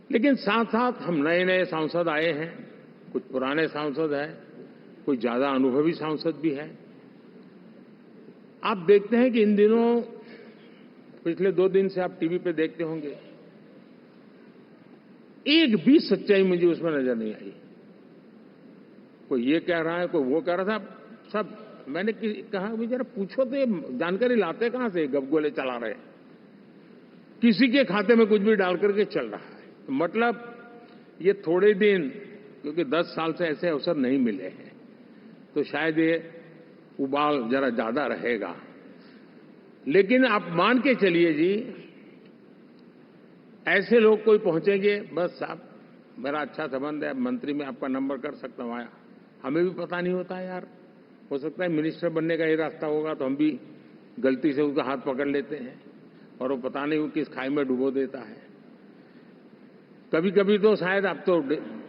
लेकिन साथ साथ हम नए नए सांसद आए हैं, कुछ पुराने सांसद हैं, कुछ ज्यादा अनुभवी सांसद भी हैं। आप देखते हैं कि इन दिनों, पिछले 2 दिन से आप टीवी पे देखते होंगे, एक भी सच्चाई मुझे उसमें नजर नहीं आई। कोई ये कह रहा है, कोई वो कह रहा था, सब मैंने कहा भी जरा पूछो तो ये जानकारी लाते कहां से, गपगोले चला रहे, किसी के खाते में कुछ भी डाल करके चल रहा है। तो मतलब ये थोड़े दिन, क्योंकि 10 साल से ऐसे अवसर नहीं मिले हैं, तो शायद ये उबाल जरा ज्यादा रहेगा। लेकिन आप मान के चलिए जी, ऐसे लोग कोई पहुंचेंगे, बस साहब मेरा अच्छा संबंध है, मंत्री में आपका नंबर कर सकता हूं, आया, हमें भी पता नहीं होता यार, हो सकता है मिनिस्टर बनने का ये रास्ता होगा तो हम भी गलती से उसका हाथ पकड़ लेते हैं और वो पता नहीं वो किस खाई में डुबो देता है। कभी कभी तो शायद अब तो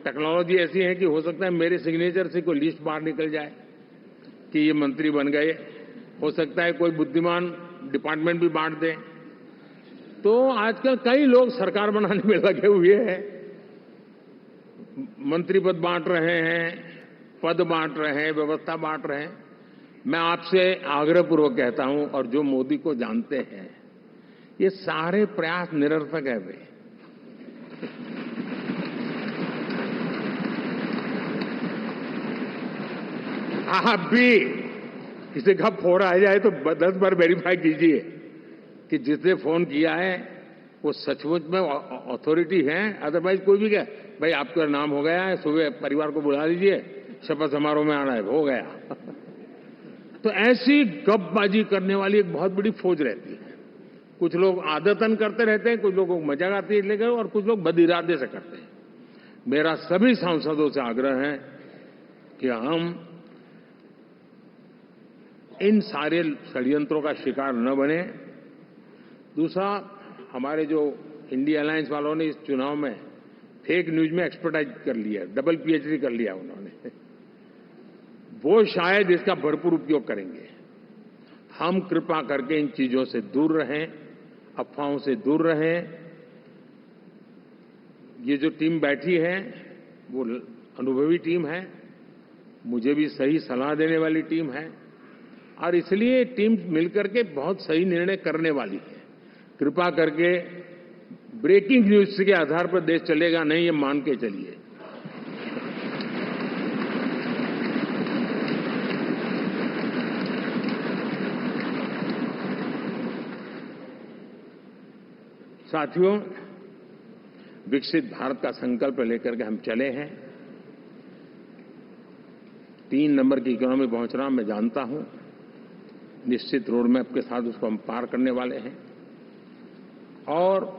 टेक्नोलॉजी ऐसी है कि हो सकता है मेरे सिग्नेचर से कोई लिस्ट बाहर निकल जाए कि ये मंत्री बन गए, हो सकता है कोई बुद्धिमान डिपार्टमेंट भी बांट दे। तो आजकल कई लोग सरकार बनाने में लगे हुए हैं, मंत्री पद बांट रहे हैं, पद बांट रहे हैं, व्यवस्था बांट रहे हैं। मैं आपसे आग्रहपूर्वक कहता हूं, और जो मोदी को जानते हैं, ये सारे प्रयास निरर्थक है। वे आप भी किसी का फोन आ जाए तो 10 बार वेरीफाई कीजिए कि जिसने फोन किया है वो सचमुच में अथॉरिटी है। अदरवाइज कोई भी कहे भाई आपका नाम हो गया है, सुबह परिवार को बुला लीजिए, शपथ समारोह में आना है, हो गया। तो ऐसी गपबाजी करने वाली एक बहुत बड़ी फौज रहती है। कुछ लोग आदतन करते रहते हैं, कुछ लोगों को मजाक आती है लेकर, और कुछ लोग बदिरादे से करते हैं। मेरा सभी सांसदों से आग्रह है कि हम इन सारे षड्यंत्रों का शिकार न बने। दूसरा, हमारे जो इंडिया अलायंस वालों ने इस चुनाव में फेक न्यूज में एक्सपर्टाइज कर लिया, डबल पीएचडी कर लिया उन्होंने, वो शायद इसका भरपूर उपयोग करेंगे। हम कृपा करके इन चीजों से दूर रहें, अफवाहों से दूर रहें। ये जो टीम बैठी है वो अनुभवी टीम है, मुझे भी सही सलाह देने वाली टीम है, और इसलिए टीम मिलकर के बहुत सही निर्णय करने वाली है। कृपा करके ब्रेकिंग न्यूज के आधार पर देश चलेगा नहीं, ये मान के चलिए। साथियों, विकसित भारत का संकल्प लेकर के हम चले हैं। 3 नंबर की इकोनॉमी पहुंचना मैं जानता हूं, निश्चित रोड मैप के साथ उसको हम पार करने वाले हैं। और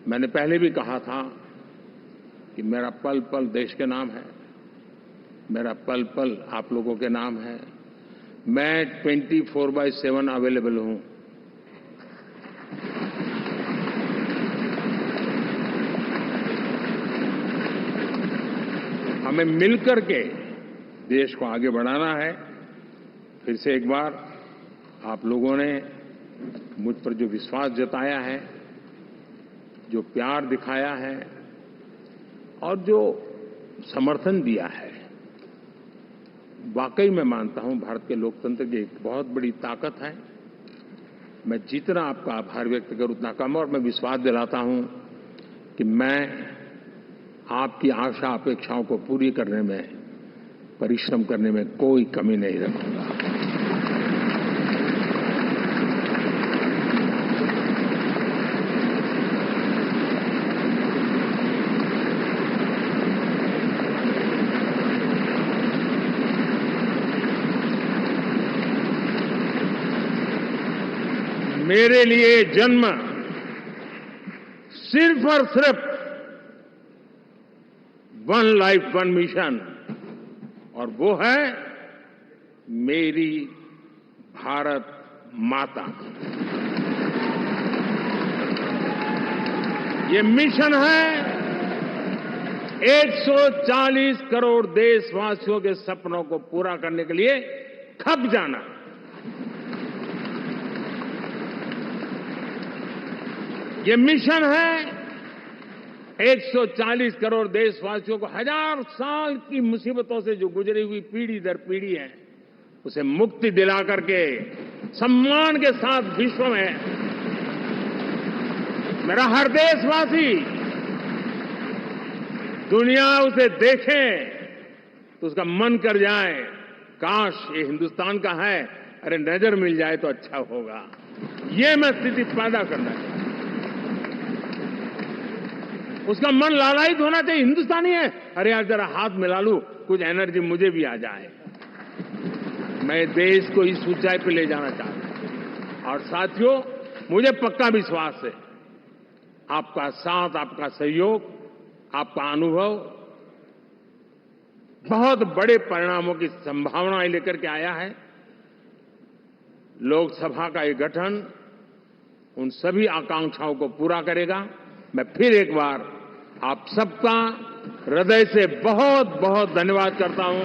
मैंने पहले भी कहा था कि मेरा पल पल देश के नाम है, मेरा पल पल आप लोगों के नाम है। मैं 24/7 अवेलेबल हूं। हमें मिलकर के देश को आगे बढ़ाना है। फिर से एक बार आप लोगों ने मुझ पर जो विश्वास जताया है, जो प्यार दिखाया है और जो समर्थन दिया है, वाकई मैं मानता हूं भारत के लोकतंत्र की एक बहुत बड़ी ताकत है। मैं जितना आपका आभार व्यक्त करूं उतना कम, और मैं विश्वास दिलाता हूं कि मैं आपकी आशा अपेक्षाओं को पूरी करने में, परिश्रम करने में कोई कमी नहीं रखूंगा। मेरे लिए जन्म सिर्फ और सिर्फ 1 लाइफ 1 मिशन, और वो है मेरी भारत माता। ये मिशन है 140 करोड़ देशवासियों के सपनों को पूरा करने के लिए खप जाना। ये मिशन है 140 करोड़ देशवासियों को 1000 साल की मुसीबतों से जो गुजरी हुई पीढ़ी दर पीढ़ी है, उसे मुक्ति दिला करके सम्मान के साथ विश्व में मेरा हर देशवासी दुनिया उसे देखे तो उसका मन कर जाए, काश ये हिंदुस्तान का है, अरे नजर मिल जाए तो अच्छा होगा। ये मैं स्थिति पैदा करना चाहता हूं। उसका मन लालायित होना चाहिए, हिंदुस्तानी है, अरे यार जरा हाथ मिला लूं, कुछ एनर्जी मुझे भी आ जाए। मैं देश को इस ऊंचाई पे ले जाना चाहता हूं। और साथियों, मुझे पक्का विश्वास है आपका साथ, आपका सहयोग, आपका अनुभव बहुत बड़े परिणामों की संभावनाएं लेकर के आया है। लोकसभा का ये गठन उन सभी आकांक्षाओं को पूरा करेगा। मैं फिर एक बार आप सबका हृदय से बहुत बहुत धन्यवाद करता हूं।